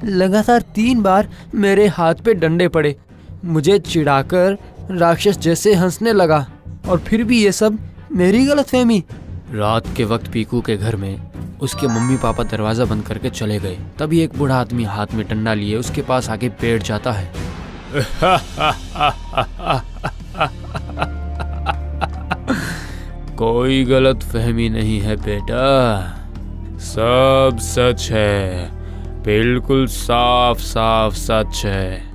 लगातार 3 बार मेरे हाथ पे डंडे पड़े। मुझे चिढ़ाकर राक्षस जैसे हंसने लगा, और फिर भी ये सब मेरी गलतफहमी। रात के वक्त पीकू के घर में उसके मम्मी पापा दरवाजा बंद करके चले गए। तभी एक बूढ़ा आदमी हाथ में डंडा लिए उसके पास आके बैठ जाता है। कोई गलतफहमी नहीं है बेटा, सब सच है, बिल्कुल साफ साफ सच है।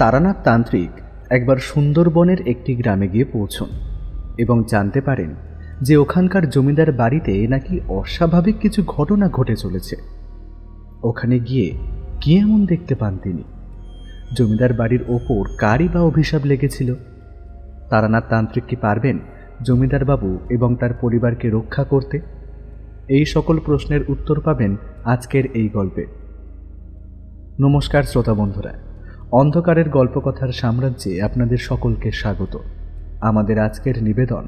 তারানাথ তান্ত্রিক একবার সুন্দরবনের একটি গ্রামে গিয়ে পৌঁছন এবং জানতে পারেন যে ওখানকার জমিদার বাড়িতে নাকি অস্বাভাবিক কিছু ঘটনা ঘটে চলেছে। ওখানে গিয়ে কি এমন দেখতে পান তিনি? জমিদার বাড়ির ওপর কারই বা অভিশাপ লেগেছিল? তারানাথ তান্ত্রিক কি পারবেন জমিদার বাবু এবং তার পরিবারকে রক্ষা করতে? এই সকল প্রশ্নের উত্তর পাবেন আজকের এই গল্পে। নমস্কার শ্রোতা বন্ধুরা, অন্ধকারের গল্পকথার সাম্রাজ্যে আপনাদের সকলকে স্বাগত। আমাদের আজকের নিবেদন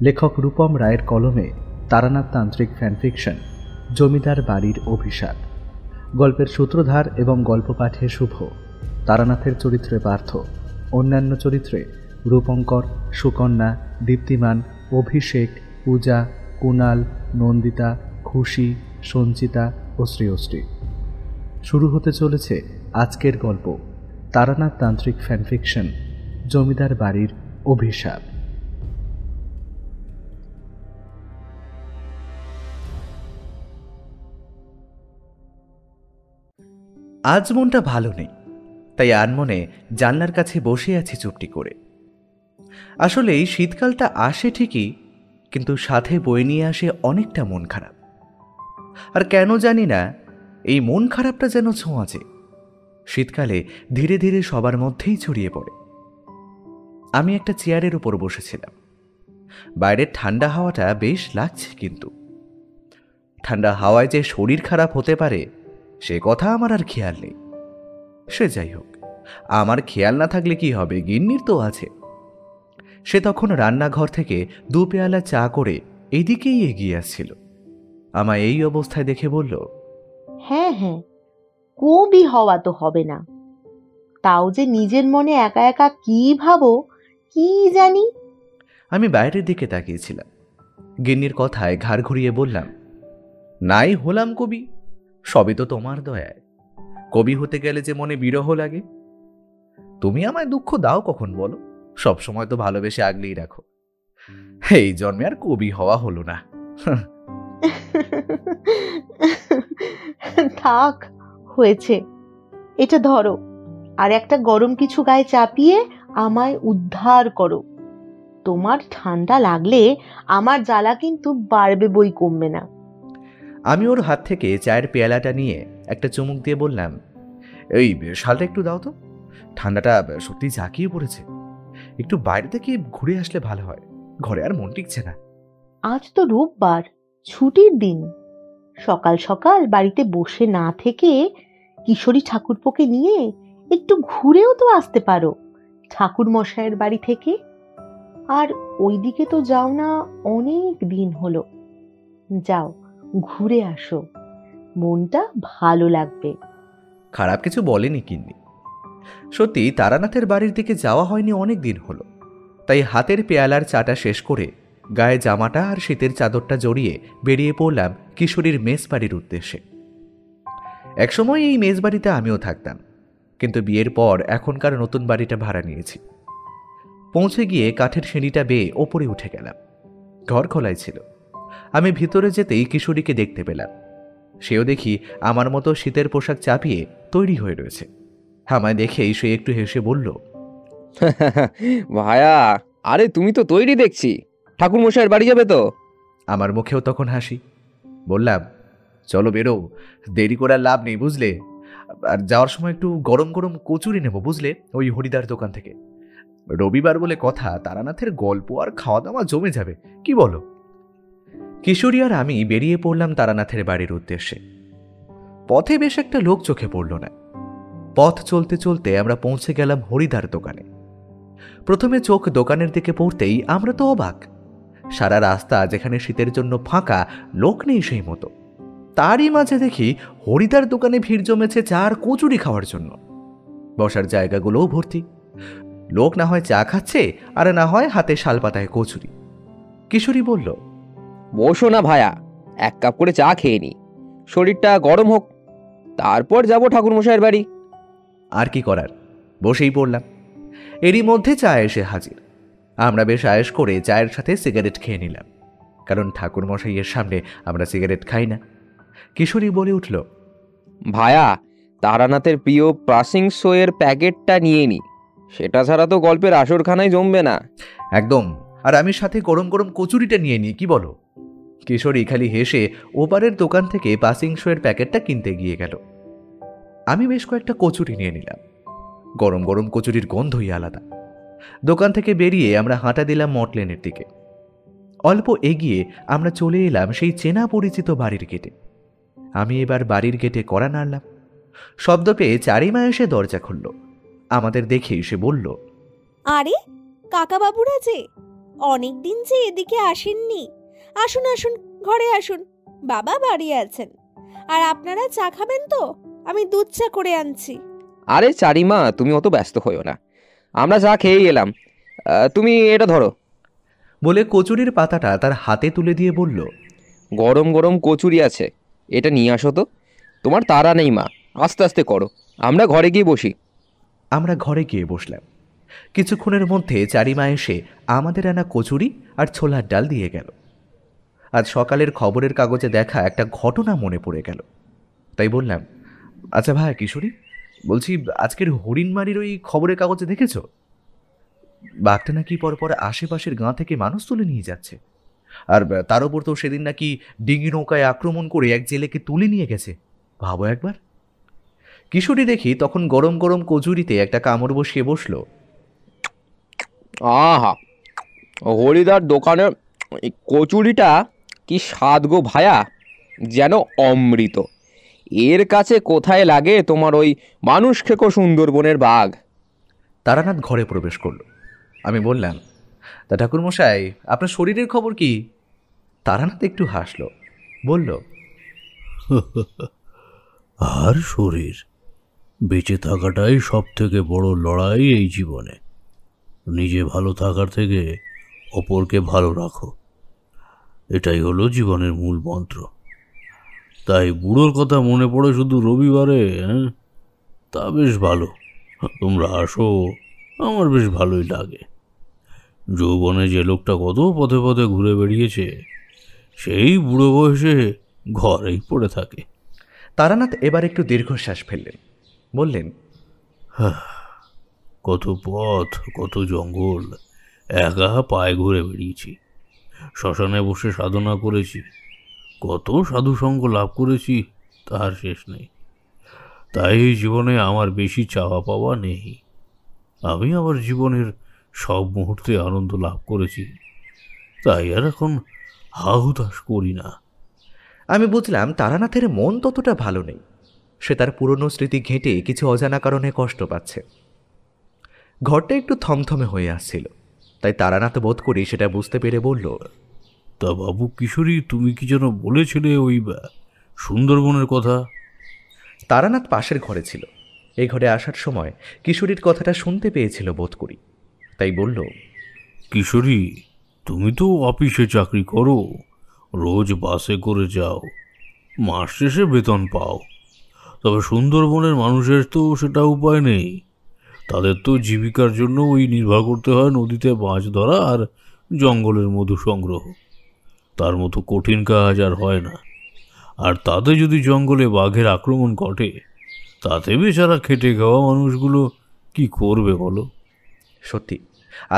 লেখক রূপম রায়ের কলমে তারানাথ তান্ত্রিক ফ্যানফিকশন জমিদার বাড়ির অভিশাপ। গল্পের সূত্রধার এবং গল্প পাঠে শুভ। তারানাথের চরিত্রে পার্থ, অন্যান্য চরিত্রে রূপঙ্কর, সুকন্যা, দীপ্তিমান, অভিষেক, পূজা, কুণাল, নন্দিতা, খুশি, সঞ্চিতা ও শ্রেয়শ্রী। শুরু হতে চলেছে আজকের গল্প তারানাথ তান্ত্রিক ফ্যানফিকশন জমিদার বাড়ির অভিশাপ। আজ মনটা ভালো নেই, তাই আনমনে জানলার কাছে বসে আছি চুপটি করে। আসলে এই শীতকালটা আসে ঠিকই, কিন্তু সাথে বয়ে নিয়ে আসে অনেকটা মন খারাপ। আর কেন জানি না এই মন খারাপটা যেন ছোঁয়াচে শীতকালে ধীরে ধীরে সবার মধ্যেই ছড়িয়ে পড়ে। আমি একটা চেয়ারের উপর বসেছিলাম। বাইরের ঠান্ডা হাওয়াটা বেশ লাগছে, কিন্তু ঠান্ডা হাওয়ায় যে শরীর খারাপ হতে পারে সে কথা আমার আর খেয়াল নেই। সে যাই হোক, আমার খেয়াল না থাকলে কি হবে, গিন্নির তো আছে। সে তখন রান্নাঘর থেকে 2 পেয়ালা চা করে এইদিকেই এগিয়ে আসছিল। আমায় এই অবস্থায় দেখে বলল, হ্যাঁ হ্যাঁ, কবি হওয়া তো হবে না, তাও যে নিজের মনে একা একা কি ভাবো কি জানি। আমি বাইরের দিকে তাকিয়েছিলাম। গিন্নির কথায় ঘাড় ঘুরিয়ে বললাম, নাই হলাম কবি, সবই তো তোমার দয়ায়। কবি হতে গেলে যে মনে বিরহ লাগে। তুমি আমায় দুঃখ দাও কখন বলো? সবসময় তো ভালোবেসে আগলেই রাখো। এই জন্মে আর কবি হওয়া হলো না। থাক, হয়েছে। এটা ধরো, আর একটা গরম কিছু গায়ে চাপিয়ে আমায় উদ্ধার করো। তোমার ঠান্ডা লাগলে আমার জ্বালা কিন্তু বাড়বে বই কমবে না। আমি ওর হাত থেকে চায়ের পেয়ালাটা নিয়ে একটা চুমুক দিয়ে বললাম, এই শালটা একটু দাও তো, ঠান্ডাটা সত্যি জাঁকিয়ে পড়েছে। একটু বাইরে থেকে ঘুরে আসলে ভালো হয়, ঘরে আর মন টিকছে না। আজ তো রোববার, ছুটির দিন। সকাল সকাল বাড়িতে বসে না থেকে কিশোরী ঠাকুরপোকে নিয়ে একটু ঘুরেও তো আসতে পারো ঠাকুর মশাইয়ের বাড়ি থেকে। আর ওইদিকে তো যাও না অনেক দিন হলো। যাও, ঘুরে আসো, মনটা ভালো লাগবে। খারাপ কিছু বলেনি গিন্নি। সত্যি তারানাথের বাড়ির দিকে যাওয়া হয়নি অনেক দিন হলো। তাই হাতের পেয়ালার চাটা শেষ করে গায়ে জামাটা আর শীতের চাদরটা জড়িয়ে বেরিয়ে পড়লাম কিশোরীর মেস বাড়ির উদ্দেশ্যে। একসময় এই মেস বাড়িতে আমিও থাকতাম, কিন্তু বিয়ের পর এখনকার নতুন বাড়িটা ভাড়া নিয়েছি। পৌঁছে গিয়ে কাঠের সিঁড়িটা বেয়ে ওপরে উঠে গেলাম। ঘর খোলাই ছিল। আমি ভিতরে যেতেই কিশোরীকে দেখতে পেলাম। সেও দেখি আমার মতো শীতের পোশাক চাপিয়ে তৈরি হয়ে রয়েছে। আমায় দেখেই সে একটু হেসে বলল, ভায়া, আরে তুমি তো তৈরি দেখছি, ঠাকুর মশাইয়ের বাড়ি যাবে তো? আমার মুখেও তখন হাসি। বললাম, চলো বেরো, দেরি করার লাভ নেই বুঝলে। আর যাওয়ার সময় একটু গরম গরম কচুরি নেব বুঝলে, ওই হরিদার দোকান থেকে। রবিবার বলে কথা, তারানাথের গল্প আর খাওয়া দাওয়া জমে যাবে, কি বলো? কিশোরী আর আমি বেরিয়ে পড়লাম তারানাথের বাড়ির উদ্দেশ্যে। পথে বেশ একটা লোক চোখে পড়ল না। পথ চলতে চলতে আমরা পৌঁছে গেলাম হরিদার দোকানে। প্রথমে চোখ দোকানের দিকে পড়তেই আমরা তো অবাক। সারা রাস্তা যেখানে শীতের জন্য ফাঁকা, লোক নেই সেই মতো। তারই মাঝে দেখি হরিদার দোকানে ভিড় জমেছে চা আর কচুরি খাওয়ার জন্য। বসার জায়গাগুলোও ভর্তি। লোক না হয় চা খাচ্ছে, আর না হয় হাতে শালপাতায় কচুরি। কিশোরী বলল, বসো না ভায়া, এক কাপ করে চা খেয়ে নি, শরীরটা গরম হোক, তারপর যাব ঠাকুর মশাইয়ের বাড়ি। আর কি করার, বসেই পড়লাম। এরই মধ্যে চা এসে হাজির। আমরা বেশ আয়েশ করে চায়ের সাথে সিগারেট খেয়ে নিলাম, কারণ ঠাকুর মশাইয়ের সামনে আমরা সিগারেট খাই না। কিশোরী বলে উঠল, ভায়া, তারানাথের প্রিয় প্রাসিং শোয়ের প্যাকেটটা নিয়ে নি, সেটা ছাড়া তো গল্পের আসরখানায় জমবে না। একদম। আর আমি সাথে গরম গরম কচুরিটা নিয়ে নিই, কি বলো? কিশোরী খালি হেসে ওপারের দোকান থেকে পাসিং শোয়ের প্যাকেটটা কিনতে গিয়ে গেল। আমি বেশ কয়েকটা কচুরি নিয়ে নিলাম। গরম গরম কচুরির গন্ধই আলাদা। দোকান থেকে বেরিয়ে আমরা হাঁটা দিলাম মটলেনের দিকে। অল্প এগিয়ে আমরা চলে এলাম সেই চেনা পরিচিত বাড়ির গেটে। আমি এবার বাড়ির গেটে কড়া নাড়লাম। শব্দ পেয়ে চারিমা এসে দরজা খুলল। আমাদের দেখেই সে বলল, আরে কাকা বাবুরা যে, অনেকদিন যে এদিকে আসেননি, আসুন আসুন, ঘরে আসুন, বাবা বাড়ি আছেন। আর আপনারা চা খাবেন তো? আমি দুধ চা করে আনছি। আরে চারিমা, তুমি অত ব্যস্ত হইও না, আমরা চা খেয়েই এলাম, তুমি এটা ধরো। বলে কচুরির পাতাটা তার হাতে তুলে দিয়ে বলল, গরম গরম কচুরি আছে, এটা নিয়ে আসো তো। তোমার তাড়া নেই মা, আস্তে আস্তে করো, আমরা ঘরে গিয়ে বসি। আমরা ঘরে গিয়ে বসলাম। কিছুক্ষণের মধ্যে চারিমা এসে আমাদের আনা কচুরি আর ছোলার ডাল দিয়ে গেল। আজ সকালের খবরের কাগজে দেখা একটা ঘটনা মনে পড়ে গেল। তাই বললাম, আচ্ছা ভাই কিশোরী, বলছি আজকের হরিণমারির ওই খবরের কাগজে দেখেছ? বাঘটা নাকি পরপর আশেপাশের গাঁ থেকে মানুষ তুলে নিয়ে যাচ্ছে। আর তার উপর তো সেদিন নাকি ডিঙি নৌকায় আক্রমণ করে এক জেলেকে তুলে নিয়ে গেছে। ভাবো একবার। কিশোরী দেখি তখন গরম গরম কচুরিতে একটা কামড় বসিয়ে বসল। আহা, হরিদার দোকানের কচুরিটা কি স্বাদ গো ভায়া, যেন অমৃত। এর কাছে কোথায় লাগে তোমার ওই মানুষ খেকো সুন্দরবনের বাঘ। তারানাথ ঘরে প্রবেশ করল। আমি বললাম, তা ঠাকুরমশাই, আপনার শরীরের খবর কি? তারানাথ একটু হাসল, বলল, আর শরীর, বেঁচে থাকাটাই সব থেকে বড় লড়াই এই জীবনে। নিজে ভালো থাকার থেকে অপরকে ভালো রাখো, এটাই হলো জীবনের মূল মন্ত্র। তাই বুড়োর কথা মনে পড়ে শুধু রবিবারে? তা বেশ ভালো, তোমরা আসো, আমার বেশ ভালোই লাগে। যৌবনে যে লোকটা কত পথে পথে ঘুরে বেরিয়েছে, সেই বুড়ো বয়সে ঘরেই পড়ে থাকে। তারানাথ এবার একটু দীর্ঘশ্বাস ফেললেন, বললেন, কত পথ, কত জঙ্গল একা পায়ে ঘুরে বেরিয়েছি। শ্মশানে বসে সাধনা করেছি, কত সাধুসঙ্গ লাভ করেছি, তার শেষ নেই। তাই জীবনে আমার বেশি চাওয়া পাওয়া নেই। আমি আমার জীবনের সব মুহূর্তে আনন্দ লাভ করেছি, তাই আর এখন হাহুতাশ করি না। আমি বুঝলাম তারানাথের মন ততটা ভালো নেই। সে তার পুরনো স্মৃতি ঘেঁটে কিছু অজানা কারণে কষ্ট পাচ্ছে। ঘরটা একটু থমথমে হয়ে আসছিল, তাই তারানাথ বোধ করি সেটা বুঝতে পেরে বলল, তা বাবু কিশোরী, তুমি কি যেন বলেছিলে ওই সুন্দরবনের কথা? তারানাথ পাশের ঘরে ছিল। এই ঘরে আসার সময় কিশোরীর কথাটা শুনতে পেয়েছিল বোধ করি, তাই বলল, কিশোরী, তুমি তো অফিসে চাকরি করো, রোজ বাসে করে যাও, মাস শেষে বেতন পাও। তবে সুন্দরবনের মানুষের তো সেটা উপায় নেই। তাদের তো জীবিকার জন্য ওই নির্ভর করতে হয় নদীতে মাছ ধরা আর জঙ্গলের মধু সংগ্রহ। তার মতো কঠিন কাজ আর হয় না। আর তাতে যদি জঙ্গলে বাঘের আক্রমণ ঘটে, তাতে বেচারা খেটে খাওয়া মানুষগুলো কি করবে বলো? সত্যি,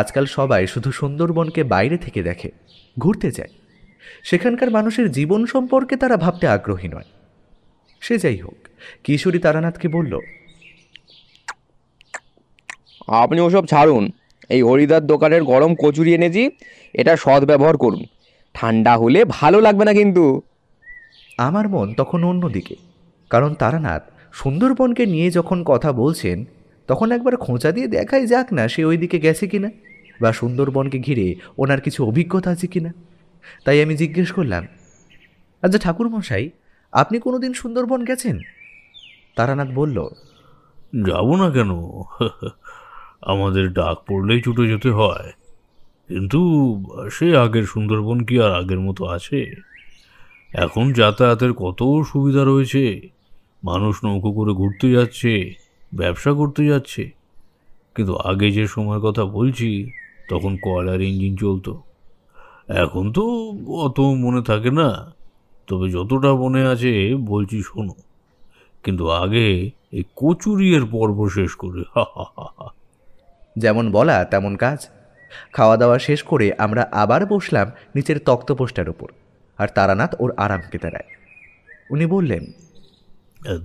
আজকাল সবাই শুধু সুন্দরবনকে বাইরে থেকে দেখে, ঘুরতে যায়। সেখানকার মানুষের জীবন সম্পর্কে তারা ভাবতে আগ্রহী নয়। সে যাই হোক, কিশোরী তারানাথকে বলল, আপনি ওসব ছাড়ুন। এই হরিদার দোকানের গরম কচুরি এনেছি, এটা সদ্ব্যবহার করুন। ঠান্ডা হলে ভালো লাগবে না কিন্তু। আমার মন তখন অন্যদিকে, কারণ তারানাথ সুন্দরবনকে নিয়ে যখন কথা বলছেন, তখন একবার খোঁচা দিয়ে দেখাই যাক না সে ওই দিকে গেছে কিনা, বা সুন্দরবনকে ঘিরে ওনার কিছু অভিজ্ঞতা আছে কিনা। তাই আমি জিজ্ঞেস করলাম, আচ্ছা ঠাকুরমশাই, আপনি কোনোদিন সুন্দরবন গেছেন? তারানাথ বলল, যাব না কেন, আমাদের ডাক পড়লেই ছুটে যেতে হয়। কিন্তু সে আগের সুন্দরবন কি আর আগের মতো আছে? এখন যাতায়াতের কত সুবিধা রয়েছে। মানুষ নৌকো করে ঘুরতে যাচ্ছে, ব্যবসা করতে যাচ্ছে। কিন্তু আগে যে সময়ের কথা বলছি, তখন কয়লার ইঞ্জিন চলতো। এখন তো অত মনে থাকে না, তবে যতটা মনে আছে বলছি শোনো। কিন্তু আগে এই কচুরিয়ের পর্ব শেষ করে যেমন বলা তেমন কাজ। খাওয়া দাওয়া শেষ করে আমরা আবার বসলাম নিচের তক্তপোষটার ওপর, আর তারানাথ ওর আরাম কেতারায়। উনি বললেন,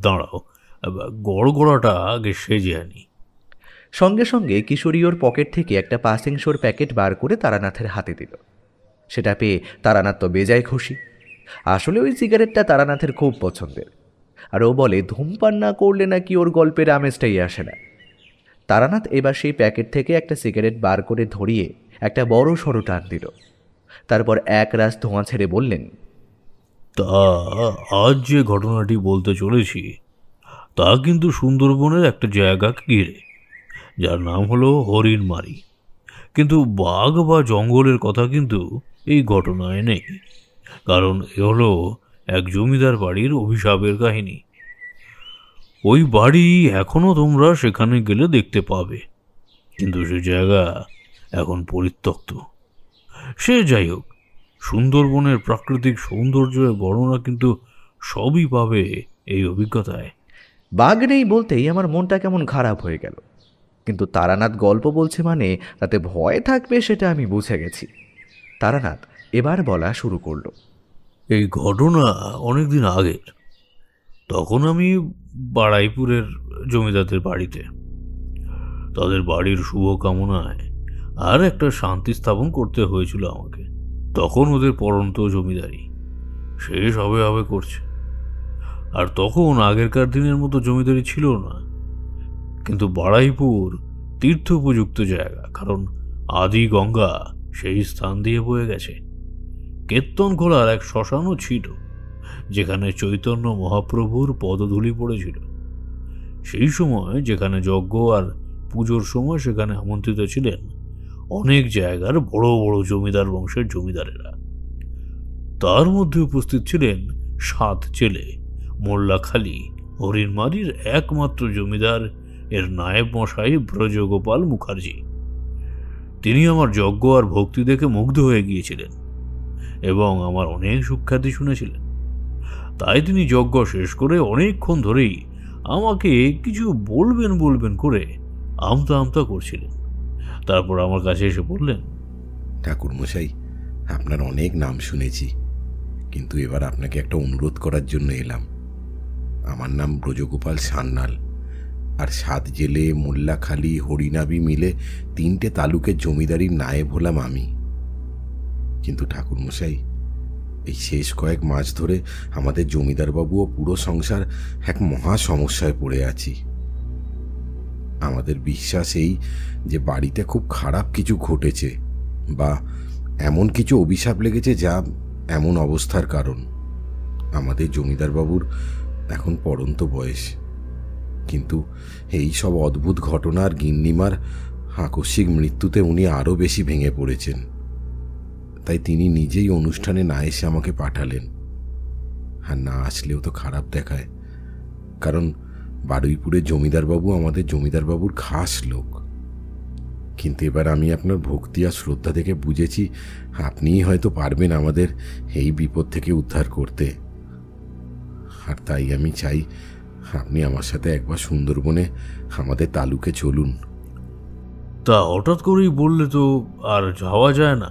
দাঁড়াও, গড়গড়াটা আগে সেজে আনি। সঙ্গে সঙ্গে কিশোরী ওর পকেট থেকে একটা পাসিংশোর প্যাকেট বার করে তারানাথের হাতে দিল। সেটা পেয়ে তারানাথ তো বেজায় খুশি। আসলে ওই সিগারেটটা তারানাথের খুব পছন্দের, আর ও বলে ধূমপান না করলে নাকি ওর গল্পের আমেজটাই আসে না। তারানাথ এবার সেই প্যাকেট থেকে একটা সিগারেট বার করে ধরিয়ে একটা বড় সড়ো টান দিল। তারপর এক রাশ ধোঁয়া ছেড়ে বললেন, তা আজ যে ঘটনাটি বলতে চলেছি, তা কিন্তু সুন্দরবনের একটা জায়গাকে ঘিরে, যার নাম হলো হরিণমারি। কিন্তু বাঘ বা জঙ্গলের কথা কিন্তু এই ঘটনায় নেই, কারণ এ হলো এক জমিদার বাড়ির অভিশাপের কাহিনী। ওই বাড়ি এখনো তোমরা সেখানে গেলে দেখতে পাবে, কিন্তু সে জায়গা এখন পরিত্যক্ত। সে যাই হোক, সুন্দরবনের প্রাকৃতিক সৌন্দর্যের বর্ণনা কিন্তু সবই পাবে এই অভিজ্ঞতায়। বাঘ নেই বলতেই আমার মনটা কেমন খারাপ হয়ে গেল। কিন্তু তারানাথ গল্প বলছে মানে তাতে ভয় থাকবে সেটা আমি বুঝে গেছি। তারানাথ এবার বলা শুরু করলো, এই ঘটনা অনেক দিন আগের। তখন আমি বাড়াইপুরের জমিদারদের বাড়িতে, তাদের বাড়ির শুভ কামনায় আর একটা শান্তি স্থাপন করতে হয়েছিল আমাকে। তখন ওদের পরন্ত জমিদারি শেষ হবে হবে করছে, আর তখন আগেরকার দিনের মতো জমিদারি ছিল না। কিন্তু বাড়াইপুর তীর্থ উপযুক্ত জায়গা, কারণ আদি গঙ্গা সেই স্থান দিয়ে বয়ে গেছে। কেত্তন খোলার এক শ্মশানও ছিল, যেখানে চৈতন্য মহাপ্রভুর পদধূলি পড়েছিল। সেই সময় যেখানে যজ্ঞ আর পুজোর সময় সেখানে আমন্ত্রিত ছিলেন অনেক জায়গার বড় বড় জমিদার বংশের জমিদারেরা। তার মধ্যে উপস্থিত ছিলেন 7 ছেলে, মোল্লাখালী হরিণমারির একমাত্র জমিদার এর নায়েব মশাই ব্রজগোপাল মুখার্জি। তিনি আমার যজ্ঞ আর ভক্তি দেখে মুগ্ধ হয়ে গিয়েছিলেন এবং আমার অনেক সুখ্যাতি শুনেছিলেন। তাই তিনি যজ্ঞ শেষ করে অনেকক্ষণ ধরেই আমাকে কিছু বলবেন করে আমতা আমতা করছিলেন। তারপর আমার কাছে এসে বললেন, ঠাকুরমশাই, আপনার অনেক নাম শুনেছি, কিন্তু এবার আপনাকে একটা অনুরোধ করার জন্য এলাম। আমার নাম ব্রজগোপাল সান্যাল, আর 7 জেলে, মোল্লাখালী, হরিনাবি মিলে 3টে তালুকের জমিদারির নায়েব হলাম আমি। কিন্তু ঠাকুরমশাই, এই শেষ কয়েক মাস ধরে আমাদের জমিদারবাবু ও পুরো সংসার এক মহা সমস্যায় পড়ে আছি। আমাদের বিশ্বাস এই যে বাড়িতে খুব খারাপ কিছু ঘটেছে, বা এমন কিছু অভিশাপ লেগেছে যা এমন অবস্থার কারণ। আমাদের জমিদারবাবুর এখন পড়ন্ত বয়স, কিন্তু এই সব অদ্ভুত ঘটনার গিন্নিমার আকস্মিক মৃত্যুতে উনি আরও বেশি ভেঙে পড়েছেন। তাই তিনি নিজেই অনুষ্ঠানে না এসে আমাকে পাঠালেন। আর না আসলেও তো খারাপ দেখায়, কারণ বারুইপুরের জমিদারবাবু আমাদের জমিদারবাবুর খাস লোক। কিন্তু এবার আমি আপনার ভক্তি আর শ্রদ্ধা দেখে বুঝেছি আপনিই হয়তো পারবেন আমাদের এই বিপদ থেকে উদ্ধার করতে। আর তাই আমি চাই আপনি আমার সাথে একবার সুন্দরবনে আমাদের তালুকে চলুন। তা হঠাৎ করেই বললে তো আর যাওয়া যায় না।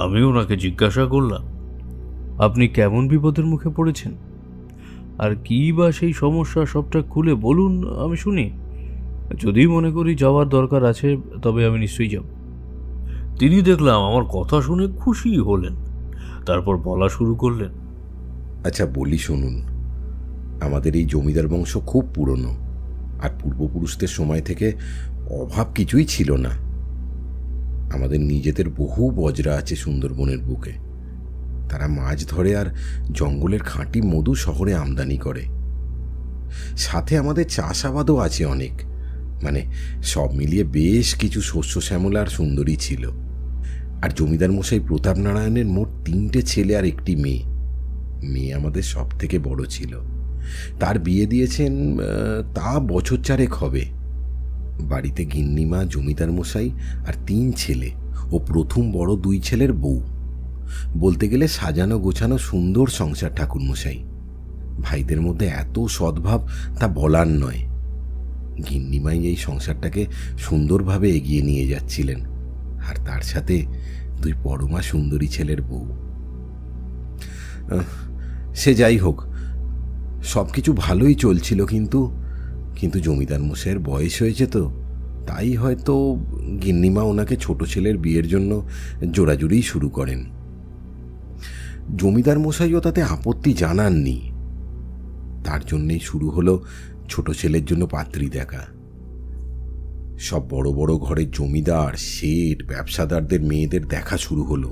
আমি ওনাকে জিজ্ঞাসা করলাম, আপনি কেমন বিপদের মুখে পড়েছেন, আর কী বা সেই সমস্যা, সবটা খুলে বলুন, আমি শুনি। যদি মনে করি যাওয়ার দরকার আছে তবে আমি নিশ্চয়ই যাব। তিনি দেখলাম আমার কথা শুনে খুশি হলেন, তারপর বলা শুরু করলেন। আচ্ছা বলি শুনুন, আমাদের এই জমিদার বংশ খুব পুরনো, আর পূর্বপুরুষদের সময় থেকে অভাব কিছুই ছিল না। আমাদের নিজেদের বহু বজরা আছে সুন্দরবনের বুকে। তারা মাছ ধরে আর জঙ্গলের খাঁটি মধু শহরে আমদানি করে। সাথে আমাদের চাষাবাদও আছে অনেক, মানে সব মিলিয়ে বেশ কিছু শস্য শ্যামলা আর সুন্দরী ছিল। আর জমিদার মশাই প্রতাপ নারায়ণের মোট 3টে ছেলে আর 1টি মেয়ে। মেয়ে আমাদের সব থেকে বড় ছিল, তার বিয়ে দিয়েছেন তা বছর 4 হবে। বাড়িতে গিন্নিমা, জমিদার মশাই আর 3 ছেলে ও প্রথম বড় 2 ছেলের বউ। বলতে গেলে সাজানো গোছানো সুন্দর সংসার ঠাকুরমশাই। ভাইদের মধ্যে এত সদ্ভাব তা বলার নয়। গিন্নিমাই এই সংসারটাকে সুন্দরভাবে এগিয়ে নিয়ে যাচ্ছিলেন, আর তার সাথে 2 পরমা সুন্দরী ছেলের বউ। সে যাই হোক, সব কিছু ভালোই চলছিল, কিন্তু জমিদার মশাইয়ের বয়স হয়েছে তো, তাই হয়তো গিন্নিমা ওনাকে ছোট ছেলের বিয়ের জন্য জোরাজুরি শুরু করেন। জমিদার মশাইও তাতে আপত্তি জানাননি। তার জন্যেই শুরু হলো ছোট ছেলের জন্য পাত্রী দেখা। সব বড় বড় ঘরের জমিদার, শেঠ, ব্যবসাদারদের মেয়েদের দেখা শুরু হলো।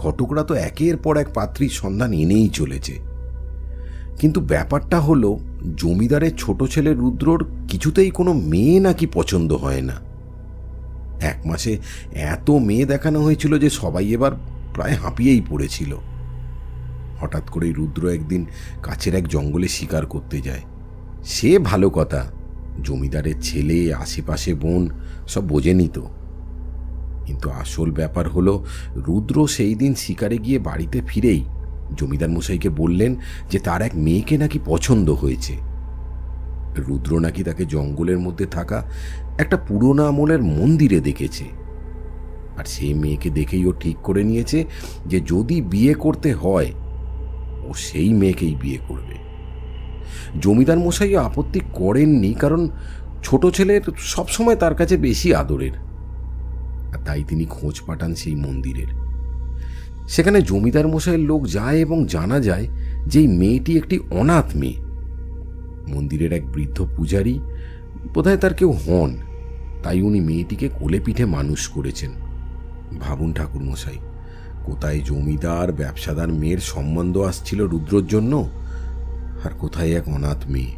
ঘটকরা তো একের পর এক পাত্রীর সন্ধান এনেই চলেছে। কিন্তু ব্যাপারটা হলো, জমিদারের ছোট ছেলে রুদ্রর কিছুতেই কোনো মেয়ে নাকি পছন্দ হয় না। 1 মাসে এত মেয়ে দেখানো হয়েছিল যে সবাই এবার প্রায় হাঁপিয়েই পড়েছিল। হঠাৎ করেই রুদ্র একদিন কাছের এক জঙ্গলে শিকার করতে যায়। সে ভালো কথা, জমিদারের ছেলে, আশেপাশে বোন সব বোঝেনি তো। কিন্তু আসল ব্যাপার হলো, রুদ্র সেই দিন শিকারে গিয়ে বাড়িতে ফিরেই জমিদার মশাইকে বললেন যে তার এক মেয়েকে নাকি পছন্দ হয়েছে। রুদ্র নাকি তাকে জঙ্গলের মধ্যে থাকা একটা পুরোনো আমলের মন্দিরে দেখেছে। আর সেই মেয়েকে দেখেই ও ঠিক করে নিয়েছে যে যদি বিয়ে করতে হয় ও সেই মেয়েকেই বিয়ে করবে। জমিদার মশাইও আপত্তি করেননি, কারণ ছোট ছেলের সবসময় তার কাছে বেশি আদরের। আর তাই তিনি খোঁজ পাঠান সেই মন্দিরের। সেখানে জমিদার মশাইয়ের লোক যায় এবং জানা যায় যে এই মেয়েটি একটি অনাথ মেয়ে। মন্দিরের এক বৃদ্ধ পূজারী, বোধহয় তার কেউ হন, তাই উনি মেয়েটিকে কোলে পিঠে মানুষ করেছেন। ভাবুন ঠাকুরমশাই, কোথায় জমিদার ব্যবসাদার মেয়ের সম্বন্ধ আসছিল রুদ্রর জন্য, আর কোথায় এক অনাথ মেয়ে।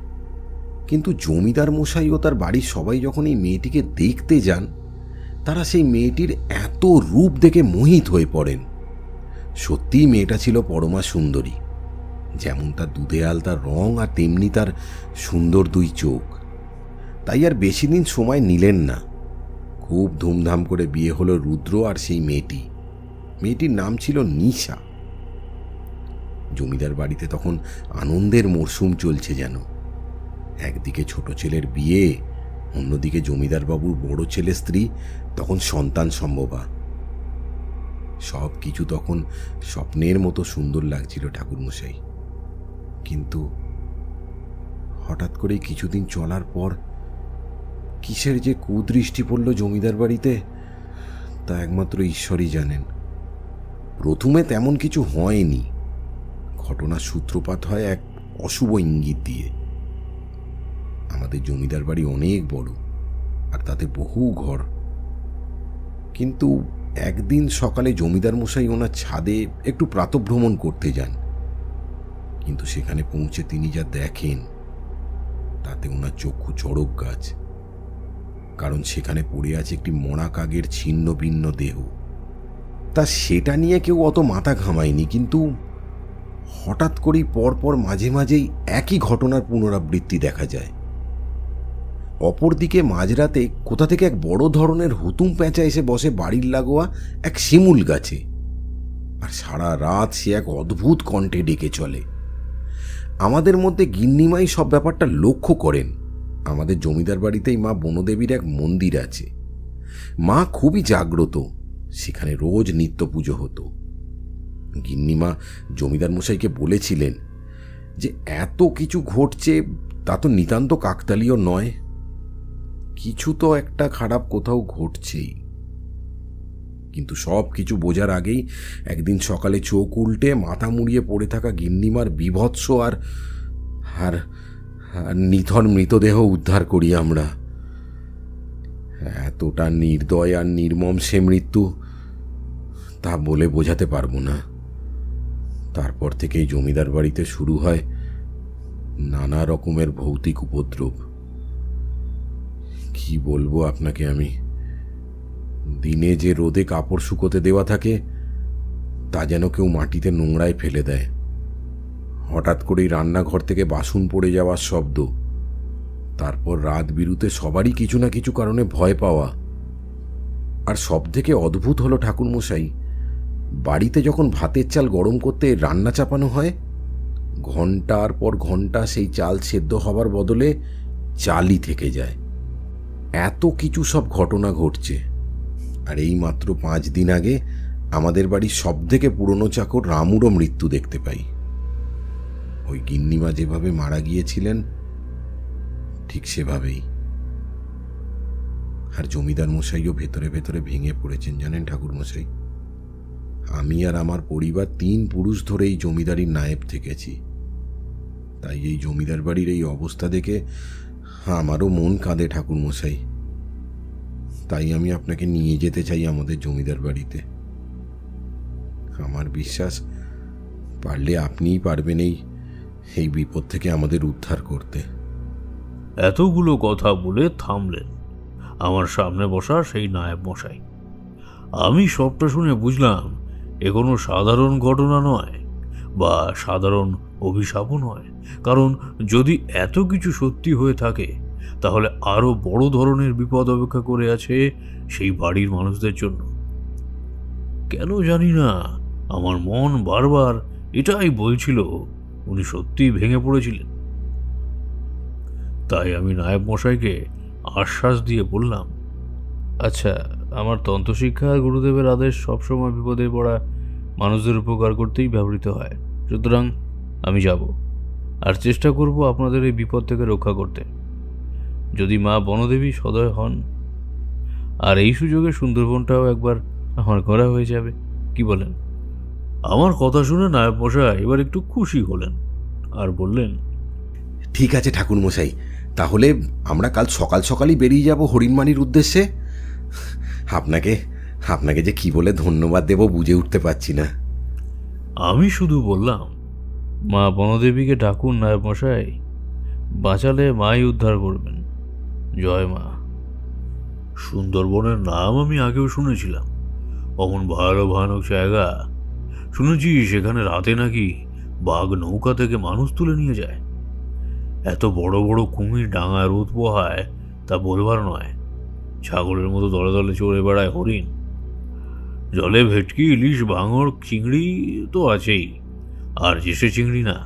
কিন্তু জমিদার মশাই ও তার বাড়ির সবাই যখন এই মেয়েটিকে দেখতে যান, তারা সেই মেয়েটির এত রূপ দেখে মোহিত হয়ে পড়েন। সত্যিই মেয়েটা ছিল পরমা সুন্দরী, যেমন তার দুধে আলতা রং আর তেমনি তার সুন্দর 2 চোখ। তাই আর বেশি দিন সময় নিলেন না, খুব ধুমধাম করে বিয়ে হলো রুদ্র আর সেই মেয়েটি। মেয়েটির নাম ছিল নিশা। জমিদার বাড়িতে তখন আনন্দের মরশুম চলছে যেন। একদিকে ছোট ছেলের বিয়ে, অন্যদিকে জমিদার বাবুর বড় ছেলে স্ত্রী তখন সন্তান সম্ভবা। সব কিছু তখন স্বপ্নের মতো সুন্দর লাগছিল ঠাকুরমশাই। কিন্তু হঠাৎ করে কিছুদিন চলার পর কিসের যে কুদৃষ্টি পড়ল জমিদার বাড়িতে, তা একমাত্র ঈশ্বরই জানেন। প্রথমে তেমন কিছু হয়নি, ঘটনার সূত্রপাত হয় এক অশুভ ইঙ্গিত দিয়ে। আমাদের জমিদার বাড়ি অনেক বড়, আর তাতে বহু ঘর। কিন্তু একদিন সকালে জমিদার মশাই ওনার ছাদে একটু প্রাতঃভ্রমণ করতে যান। কিন্তু সেখানে পৌঁছে তিনি যা দেখেন তাতে ওনার চক্ষু চড়ক গাছ। কারণ সেখানে পড়ে আছে একটি মরা কাকের ছিন্ন ভিন্ন দেহ। তা সেটা নিয়ে কেউ অত মাথা ঘামায়নি, কিন্তু হঠাৎ করেই পরপর মাঝে মাঝেই একই ঘটনার পুনরাবৃত্তি দেখা যায়। অপরদিকে মাঝরাতে কোথা থেকে এক বড় ধরনের হুতুম পেঁচা এসে বসে বাড়ির লাগোয়া এক শিমুল গাছে, আর সারা রাত সে এক অদ্ভুত কণ্ঠে ডেকে চলে। আমাদের মধ্যে গিন্নিমাই সব ব্যাপারটা লক্ষ্য করেন। আমাদের জমিদার বাড়িতেই মা বনদেবীর এক মন্দির আছে। মা খুবই জাগ্রত, সেখানে রোজ নিত্য পুজো হতো। গিন্নিমা জমিদার মশাইকে বলেছিলেন যে এত কিছু ঘটছে তা তো নিতান্ত কাকতালীয় নয়, কিছু তো একটা খারাপ কোথাও ঘটছেই। কিন্তু সব কিছু বোঝার আগেই একদিন সকালে চোখ উল্টে মাথা মুড়িয়ে পড়ে থাকা গিন্নিমার বিভৎস আর আর নিথর মৃতদেহ উদ্ধার করি আমরা। এতটা নির্দয় আর নির্মম সে মৃত্যু তা বলে বোঝাতে পারবো না। তারপর থেকেই জমিদার বাড়িতে শুরু হয় নানা রকমের ভৌতিক উপদ্রব। কি বলবো আপনাকে আমি, দিনে যে রোদে কাপড় শুকোতে দেওয়া থাকে তা যেন কেউ মাটিতে নোংরায় ফেলে দেয়। হঠাৎ করেই রান্নাঘর থেকে বাসন পড়ে যাওয়ার শব্দ, তারপর রাত বিরুতে সবারই কিছু না কিছু কারণে ভয় পাওয়া। আর সব থেকে অদ্ভুত হলো ঠাকুরমশাই, বাড়িতে যখন ভাতের চাল গরম করতে রান্না চাপানো হয়, ঘন্টার পর ঘন্টা সেই চাল সেদ্ধ হবার বদলে চালই থেকে যায়। এত কিছু সব ঘটনা ঘটছে। আর এই মাত্র 5 দিন আগে আমাদের বাড়ির সব থেকে পুরনো চাকর রামুরও মৃত্যু দেখতে পাই। ওই গিন্নিমা যেভাবে মারা গিয়েছিলেন ঠিক সেভাবেই। আর জমিদার মশাইও ভেতরে ভেতরে ভেঙে পড়েছেন জানেন ঠাকুরমশাই। আমি আর আমার পরিবার 3 পুরুষ ধরে এই জমিদারির নায়েব থেকেছি। তাই এই জমিদার বাড়ির এই অবস্থা দেখে আমারও মন কাঁদে ঠাকুরমশাই। তাই আমি আপনাকে নিয়ে যেতে চাই আমাদের জমিদার বাড়িতে। আমার বিশ্বাস পারলে আপনিই পারবেন এই বিপদ থেকে আমাদের উদ্ধার করতে। এতগুলো কথা বলে থামলেন আমার সামনে বসা সেই নায়েব মশাই। আমি সবটা শুনে বুঝলাম এ কোনো সাধারণ ঘটনা নয় বা সাধারণ অভিশাপও নয়, কারণ যদি এত কিছু সত্যি হয়ে থাকে তাহলে আরো বড় ধরনের বিপদ অপেক্ষা করে আছে সেই বাড়ির মানুষদের জন্য। কেন জানি না আমার মন বারবার এটাই বলছিল উনি সত্যিই ভেঙে পড়েছিলেন। তাই আমি নায়েব মশাইকে আশ্বাস দিয়ে বললাম, আচ্ছা, আমার তন্ত্রশিক্ষা আর গুরুদেবের আদেশ সবসময় বিপদে পড়া মানুষদের উপকার করতেই ব্যবহৃত হয়, সুতরাং আমি যাব আর চেষ্টা করব আপনাদের এই বিপদ থেকে রক্ষা করতে, যদি মা বনদেবী সদয় হন। আর এই সুযোগে সুন্দরবনটাও একবার আমার ঘোরা হয়ে যাবে, কি বলেন? আমার কথা শুনে নায়েব মশাই এবার একটু খুশি হলেন আর বললেন, ঠিক আছে ঠাকুরমশাই, তাহলে আমরা কাল সকাল সকালই বেরিয়ে যাব হরিণমানির উদ্দেশ্যে। আপনাকে যে কি বলে ধন্যবাদ দেব বুঝে উঠতে পারছি না। আমি শুধু বললাম, মা বনদেবীকে ডাকুন নায়েব মশাই, বাঁচালে মাই উদ্ধার করবেন। জয় মা। সুন্দরবনের নাম আমি আগেও শুনেছিলাম, অমন ভয়ানক জায়গা। শুনেছি সেখানে রাতে নাকি বাঘ নৌকা থেকে মানুষ তুলে নিয়ে যায়। এত বড় বড় কুমির ডাঙায় রোদ পোহায় তা বলবার নয়। ছাগলের মতো দলে দলে চড়ে বেড়ায় হরিণ। জলে ভেটকি, ইলিশ, ভাঙড়, চিংড়ি তো আছেই, আর যেসে চিংড়ি না,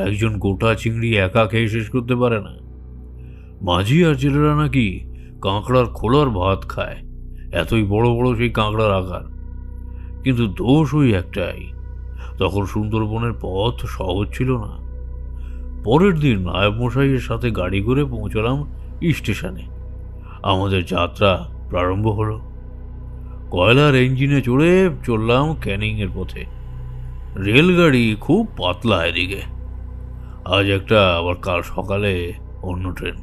একজন গোটা চিংড়ি একা খেয়ে শেষ করতে পারে না। মাঝি আর জেলেরা নাকি কাঁকড়ার খোলার ভাত খায়, এতই বড় বড় সেই কাঁকড়ার আকার। কিন্তু দোষ ওই একটাই, তখন সুন্দরবনের পথ সহজ ছিল না। পরের দিন নায়েব মশাইয়ের সাথে গাড়ি করে পৌঁছলাম স্টেশনে। আমাদের যাত্রা প্রারম্ভ হলো। কয়লার ইঞ্জিনে চড়ে চললাম ক্যানিংয়ের পথে। রেলগাড়ি খুব পাতলা এদিকে, আজ একটা আবার কাল সকালে অন্য ট্রেন।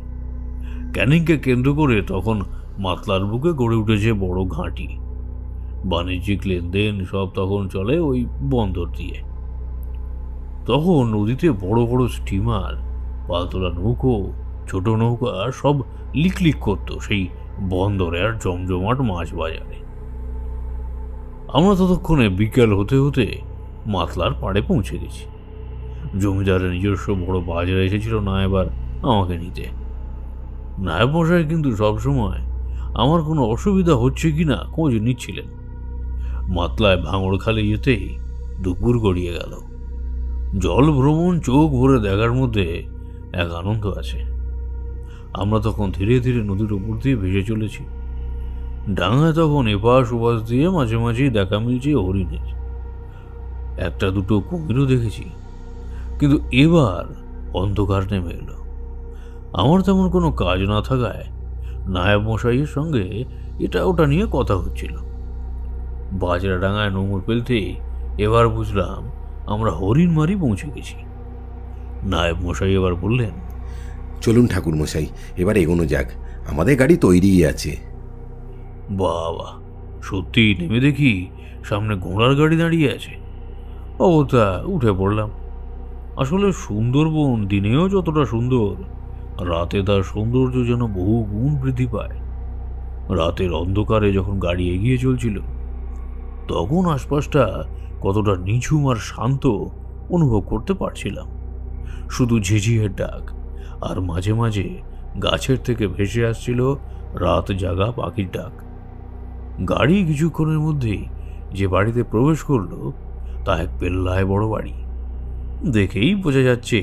ক্যানিংকে কেন্দ্র করে তখন মাতলার বুকে গড়ে উঠেছে বড় ঘাঁটি। বাণিজ্যিক লেনদেন সব তখন চলে ওই বন্দর দিয়ে। তখন নদীতে বড় বড় স্টিমার, পালতোলা নৌকো ছোট নৌকা সব লিকলিক করতো সেই বন্দরে আর জমজমাট মাছ বাজারে। আমরা ততক্ষণে বিকেল হতে হতে মাতলার পাড়ে পৌঁছে গেছি। জমিদারের নিজস্ব বড় বাজার এসেছিল না এবার আমাকে নিতে। নায়ব মশাই কিন্তু সবসময় আমার কোনো অসুবিধা হচ্ছে কিনা খোঁজ নিচ্ছিলেন। মাতলায় ভাঙড় খালি যেতেই দুপুর গড়িয়ে গেল। জল ভ্রমণ চোখ ভরে দেখার মধ্যে এক আনন্দ আছে। আমরা তখন ধীরে ধীরে নদীর উপর দিয়ে ভেসে চলেছি। ডাঙায় তখন এপাশ ওপাশ দিয়ে মাঝে মাঝেই দেখা মিলছে হরিণের। একটা দুটো কুমিরও দেখেছি, কিন্তু এবার অন্ধকার নেমে এলো। আমার তেমন কোনো কাজ না থাকায় নায়ব মশাইয়ের সঙ্গে এটা ওটা নিয়ে কথা হচ্ছিল। বাজরা ডাঙায় নোঙর ফেলতে এবার বুঝলাম আমরা হরিণমারি পৌঁছে গেছি। নায়ব মশাই এবার বললেন, চলুন ঠাকুর মশাই, এবার এগোনো যাক, আমাদের গাড়ি তৈরিই আছে। বাবা, সত্যি নেমে দেখি সামনে ঘোড়ার গাড়ি দাঁড়িয়ে আছে। তা উঠে পড়লাম। আসলে সুন্দরবন দিনেও যতটা সুন্দর, রাতে তার সৌন্দর্য যেন বহু গুণ বৃদ্ধি পায়। রাতের অন্ধকারে যখন গাড়ি এগিয়ে চলছিল তখন আশপাশটা কতটা নিঝুম আর শান্ত অনুভব করতে পারছিলাম। শুধু ঝিঝিয়ের ডাক আর মাঝে মাঝে গাছের থেকে ভেসে আসছিল রাত জাগা পাখির ডাক। গাড়ি কিছুক্ষণের মধ্যেই যে বাড়িতে প্রবেশ করলো তা এক পেল্লায় বড় বাড়ি। দেখেই বোঝা যাচ্ছে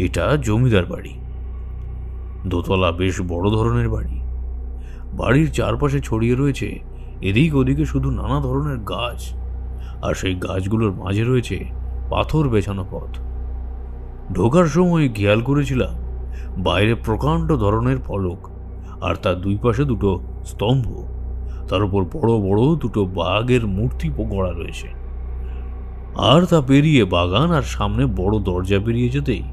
এটা জমিদার বাড়ি। দোতলা, বেশ বড় ধরনের বাড়ি। বাড়ির চারপাশে ছড়িয়ে রয়েছে এদিক ওদিকে শুধু নানা ধরনের গাছ, আর সেই গাছগুলোর মাঝে রয়েছে পাথর বেছানো পথ। ঢোকার সময় খেয়াল করেছিলাম বাইরে প্রকাণ্ড ধরনের ফলক, আর তার দুই পাশে দুটো স্তম্ভ, তার উপর বড় বড় দুটো বাঘের মূর্তি গড়া রয়েছে। আর তা পেরিয়ে বাগান আর সামনে বড় দরজা পেরিয়ে যেতেই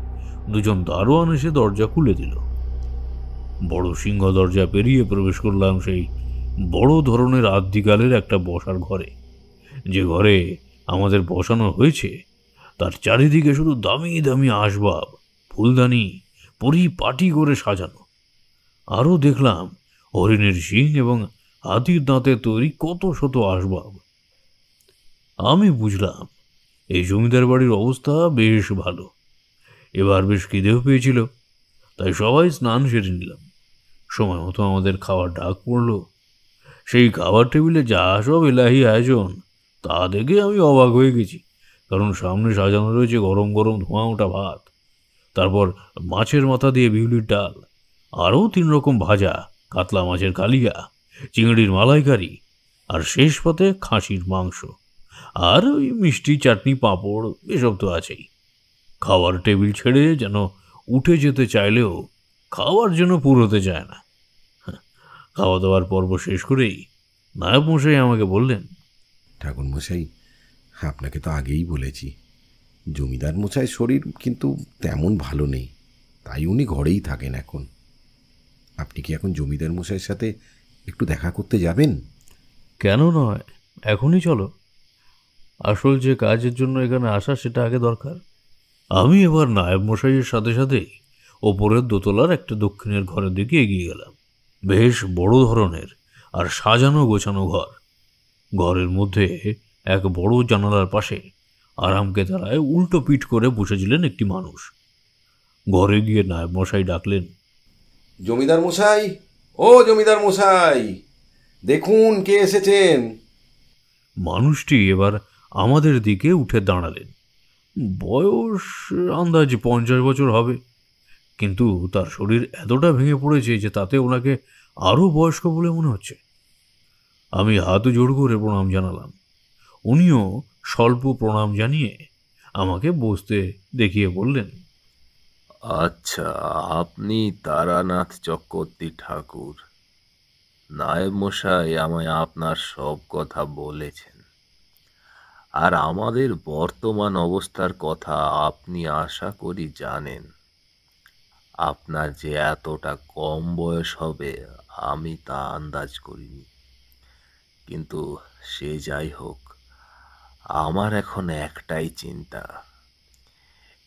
দুজন দারোয়ান এসে দরজা খুলে দিল। বড় সিংহ দরজা পেরিয়ে প্রবেশ করলাম সেই বড় ধরনের আদ্যিকালের একটা বসার ঘরে। যে ঘরে আমাদের বসানো হয়েছে তার চারিদিকে শুধু দামি দামি আসবাব, ফুলদানি পরিপাটি করে সাজানো। আরও দেখলাম হরিণের শিং এবং হাতির দাঁতের তৈরি কত শত আসবাব। আমি বুঝলাম এই জমিদার বাড়ির অবস্থা বেশ ভালো। এবার বেশ খিদেও পেয়েছিল, তাই সবাই স্নান সেরে নিলাম। সময় মতো আমাদের খাওয়ার ডাক পড়ল। সেই খাবার টেবিলে যা সব এলাহি আয়োজন তা দেখে আমি অবাক হয়ে গেছি, কারণ সামনে সাজানো রয়েছে গরম গরম ধোঁয়া ওঠা ভাত, তারপর মাছের মাথা দিয়ে বিউলির ডাল, আরও 3 রকম ভাজা, কাতলা মাছের কালিয়া, চিংড়ির মালাইকারি, আর শেষ পাতে খাসির মাংস, আর ওই মিষ্টি, চাটনি, পাঁপড়, এসব তো আছেই। খাওয়ার টেবিল ছেড়ে যেন উঠে যেতে চাইলেও খাওয়ার জন্য পুরোতে যায় না। খাওয়া দাওয়ার পর্ব শেষ করেই নায়ব মশাই আমাকে বললেন, ঠাকুর মশাই, আপনাকে তো আগেই বলেছি, জমিদার মশাই শরীর কিন্তু তেমন ভালো নেই, তাই উনি ঘরেই থাকেন এখন। আপনি কি এখন জমিদার মশাইয়ের সাথে একটু দেখা করতে যাবেন? কেন নয়, এখনই চলো। আসল যে কাজের জন্য এখানে আসা সেটা আগে দরকার। আমি এবার নায়ব মশাইয়ের সাথে সাথে ওপরের দোতলার একটা দক্ষিণের ঘরের দিকে এগিয়ে গেলাম। বেশ বড় ধরনের আর সাজানো গোছানো ঘর। ঘরের মধ্যে এক বড় জানালার পাশে আরামকে দাঁড়ায় উল্টো পিঠ করে বসেছিলেন একটি মানুষ। ঘরে গিয়ে নায়ব মশাই ডাকলেন, জমিদার মশাই, ও জমিদার মশাই, দেখুন কে এসেছেন। মানুষটি এবার আমাদের দিকে উঠে দাঁড়ালেন। বয়স আন্দাজ 50 বছর হবে, কিন্তু তার শরীর এতটা ভেঙে পড়েছে যে তাতে ওনাকে আরও বয়স্ক বলে মনে হচ্ছে। আমি হাত জোড় করে প্রণাম জানালাম। উনিও স্বল্প প্রণাম জানিয়ে আমাকে বসতে দেখিয়ে বললেন, আচ্ছা, আপনি তারানাথ চক্রবর্তী ঠাকুর। নায়েব মশাই আমায় আপনার সব কথা বলেছেন, আর আমাদের বর্তমান অবস্থার কথা আপনি আশা করি জানেন। আপনার যে এতটা কম বয়স হবে আমি তা আন্দাজ করিনি, কিন্তু সে যাই হোক, আমার এখন একটাই চিন্তা,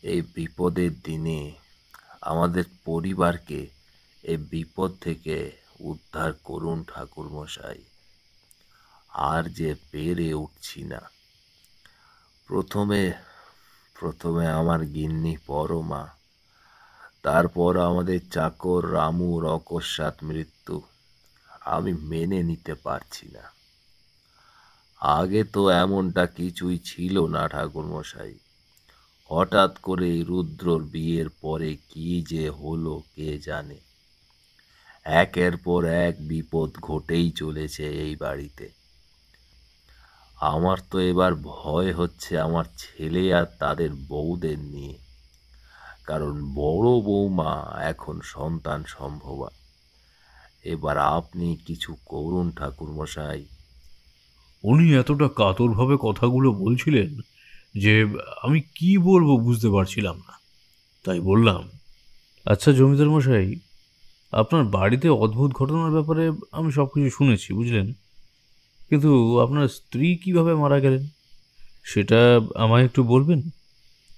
এই বিপদের দিনে আমাদের পরিবারকে এই বিপদ থেকে উদ্ধার করুন ঠাকুরমশাই। আর যে পেরে উঠছি না। প্রথমে আমার গিন্নি পরমা, তারপর আমাদের চাকর রামুর অকস্মাৎ মৃত্যু। আমি মেনে নিতে পারছি না। আগে তো এমনটা কিছুই ছিল না ঠাকুরমশাই। হঠাৎ করে রুদ্রর বিয়ের পরে কি যে হলো কে জানে। একের পর এক বিপদ ঘটেই চলেছে এই বাড়িতে। আমার তো এবার ভয় হচ্ছে আমার ছেলে আর তাদের বউদের নিয়ে, কারণ বড় বৌমা এখন সন্তান সম্ভবা। এবার আপনি কিছু করুন ঠাকুরমশাই। উনি এতটা কাতরভাবে কথাগুলো বলছিলেন যে আমি কি বলবো বুঝতে পারছিলাম না। তাই বললাম, আচ্ছা জমিদার মশাই, আপনার বাড়িতে অদ্ভুত ঘটনার ব্যাপারে আমি সব কিছু শুনেছি, বুঝলেন, কিন্তু আপনার স্ত্রী কিভাবে মারা গেলেন সেটা আমায় একটু বলবেন?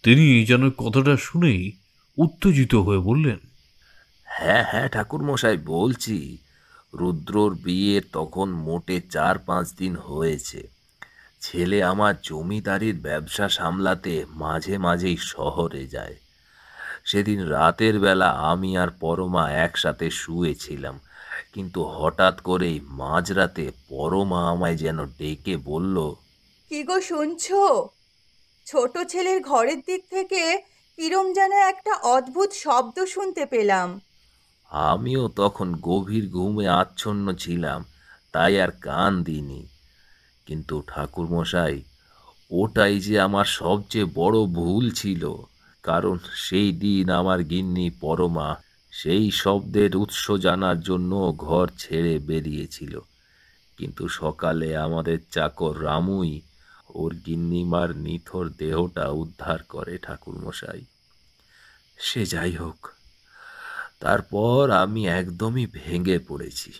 তিনি যেন কথাটা শুনেই উত্তেজিত হয়ে বললেন, হ্যাঁ হ্যাঁ ঠাকুরমশাই, বলছি। রুদ্রর বিয়ে তখন মোটে 4-5 দিন হয়েছে। ছেলে আমার জমিদারির ব্যবসা সামলাতে মাঝে মাঝেই শহরে যায়। সেদিন রাতের বেলা আমি আর পরমা একসাথে শুয়েছিলাম, কিন্তু হঠাৎ করেই মাঝরাতে পরমা আমায় যেন ডেকে বলল, কি গো শুনছো? ছোট ছেলের ঘরের দিক থেকে কিরম যেন একটা অদ্ভুত শব্দ শুনতে পেলাম। আমিও তখন গভীর ঘুমে আচ্ছন্ন ছিলাম, তাই আর কান দিইনি। কিন্তু ঠাকুরমশাই, ওটাই যে আমার সবচেয়ে বড় ভুল ছিল, কারণ সেই দিন আমার গিন্নি পরমা সেই শব্দের উৎস জানার জন্য ঘর ছেড়ে বেরিয়েছিল। কিন্তু সকালে আমাদের চাকর রামুই ওর গিন্নিমার নিথর দেহটা উদ্ধার করে ঠাকুরমশাই। সে যাই হোক, তারপর আমি একদমই ভেঙে পড়েছি।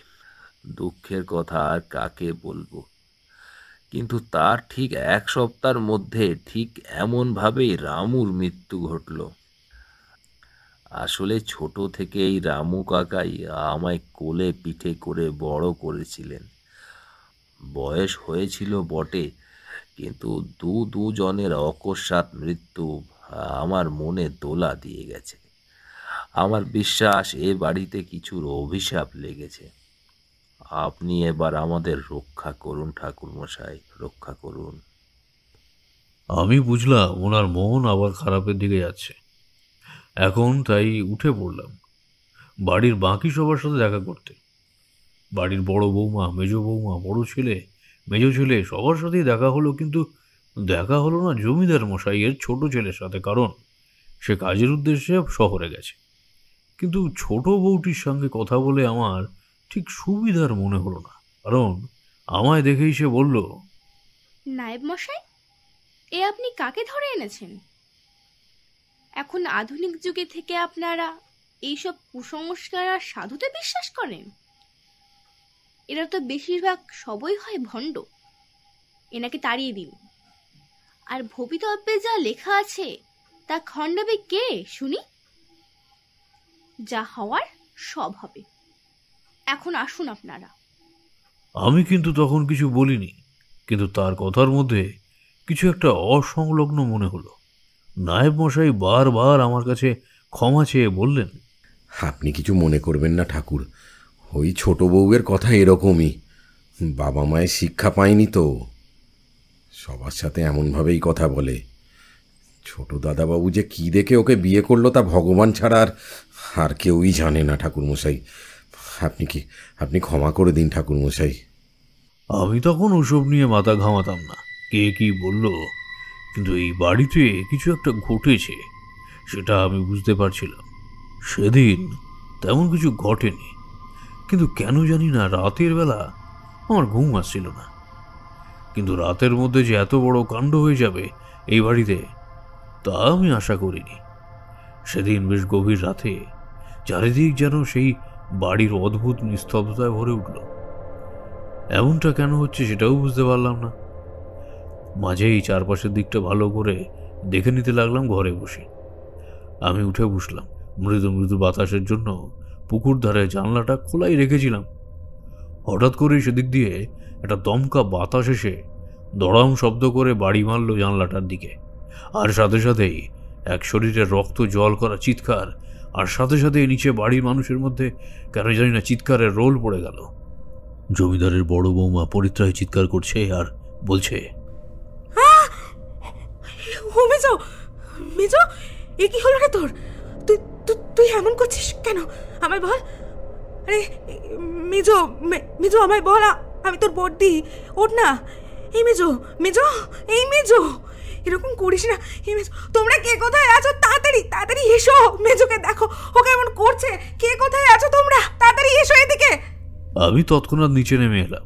দুঃখের কথা আর কাকে বলবো। কিন্তু তার ঠিক 1 সপ্তাহের মধ্যে ঠিক এমনভাবেই রামুর মৃত্যু ঘটল। আসলে ছোট থেকে এই রামু কাকাই আমায় কোলে পিঠে করে বড় করেছিলেন। বয়স হয়েছিল বটে, কিন্তু দুজনের অকস্মাৎ মৃত্যু আমার মনে দোলা দিয়ে গেছে। আমার বিশ্বাস এ বাড়িতে কিছুর অভিশাপ লেগেছে। আপনি এবার আমাদের রক্ষা করুন ঠাকুরমশাই, রক্ষা করুন। আমি বুঝলাম ওনার মন আবার খারাপের দিকে যাচ্ছে। এখন তাই উঠে পড়লাম বাড়ির বাকি সবার সাথে দেখা করতে। বাড়ির বড় বৌমা, মেজ বৌমা, বড় ছেলে, মেজ ছেলে সবার সাথেই দেখা হলো, কিন্তু দেখা হলো না জমিদার মশাইয়ের ছোট ছেলের সাথে, কারণ সে কাজের উদ্দেশ্যে শহরে গেছে। কিন্তু ছোট বউটির সঙ্গে কথা বলে আমার ঠিক সুবিধার মনে হলো না, কারণ আমায় দেখেই সে বলল, নায়েব মশাই, এ আপনি কাকে ধরে এনেছেন? এখন আধুনিক যুগে থেকে আপনারা এইসব কুসংস্কার আর সাধুতে বিশ্বাস করেন? এরা তো বেশিরভাগ সবই হয় ভণ্ড। এনাকে তাড়িয়ে দিন। আর ভবিতব্যে যা লেখা আছে তা খণ্ডাবে কে শুনি? যা হওয়ার সব হবে। এখন আসুন আপনারা। আমি কিন্তু তখন কিছু বলিনি, কিন্তু তার কথার মধ্যে কিছু একটা অসংলগ্ন মনে হলো। নায়েব মশাই বারবার আমার কাছে ক্ষমা চেয়ে বললেন, আপনি কিছু মনে করবেন না ঠাকুর, ওই ছোট বউয়ের কথা এরকমই। বাবা মায়ের শিক্ষা পায়নি তো, সবার সাথে এমনভাবেই কথা বলে। ছোট দাদাবাবু যে কী দেখে ওকে বিয়ে করলো তা ভগবান ছাড়া আর কেউই জানে না ঠাকুরমশাই। আপনি ক্ষমা করে দিন ঠাকুরমশাই। আমি তখন ওসব নিয়ে মাথা ঘামাতাম না, কে কি বলল, কিন্তু এই বাড়িতে কিছু একটা ঘটেছে সেটা আমি বুঝতে পারছিলাম। সেদিন তেমন কিছু ঘটেনি, কিন্তু কেন জানি না রাতের বেলা আমার ঘুম আসছিল না। কিন্তু রাতের মধ্যে যে এত বড় কাণ্ড হয়ে যাবে এই বাড়িতে তা আমি আশা করিনি। সেদিন বেশ গভীর রাতে চারিদিক যেন সেই বাড়ির অদ্ভুত নিস্তব্ধতায় ভরে উঠল। এমনটা কেন হচ্ছে সেটাও বুঝতে পারলাম না। মাঝেই চারপাশের দিকটা ভালো করে দেখে নিতে লাগলাম ঘরে বসে। আমি উঠে বসলাম, মৃদু মৃদু বাতাসের জন্য পুকুর ধারে জানলাটা খোলাই রেখেছিলাম। হঠাৎ করে সেদিক দিয়ে একটা দমকা বাতাস এসে দড়াম শব্দ করে বাড়ি মারল জানলাটার দিকে। আর সাথে সাথেই এক শরীরে রক্ত জল করা চিৎকার, আর সাথে সাথে নিচে বাড়ির মানুষের মধ্যে কেন জানি না চিৎকারের রোল পড়ে গেল। জমিদারের বড় বৌমা পরিত্রায় চিৎকার করছে আর বলছে, ও মেজো, মেজো, এ কি হলো রে তোর? তুই তুই এমন করছিস কেন? আমায় বল। আরে মেজো, মেজো আমায় বল, আমি তোর বড়দি, ওঠ না। এই মেজো, মেজো, এই মেজো, এরকম করিস না। এই মেজো, তোমরা কে কোথায় আছো? তাড়াতাড়ি তাড়াতাড়ি এসো, মেজোকে দেখো, ও কেমন করছে। কে কোথায় আছো তোমরা? তাড়াতাড়ি এসো এদিকে। আমি তৎক্ষণাৎ নিচে নেমে এলাম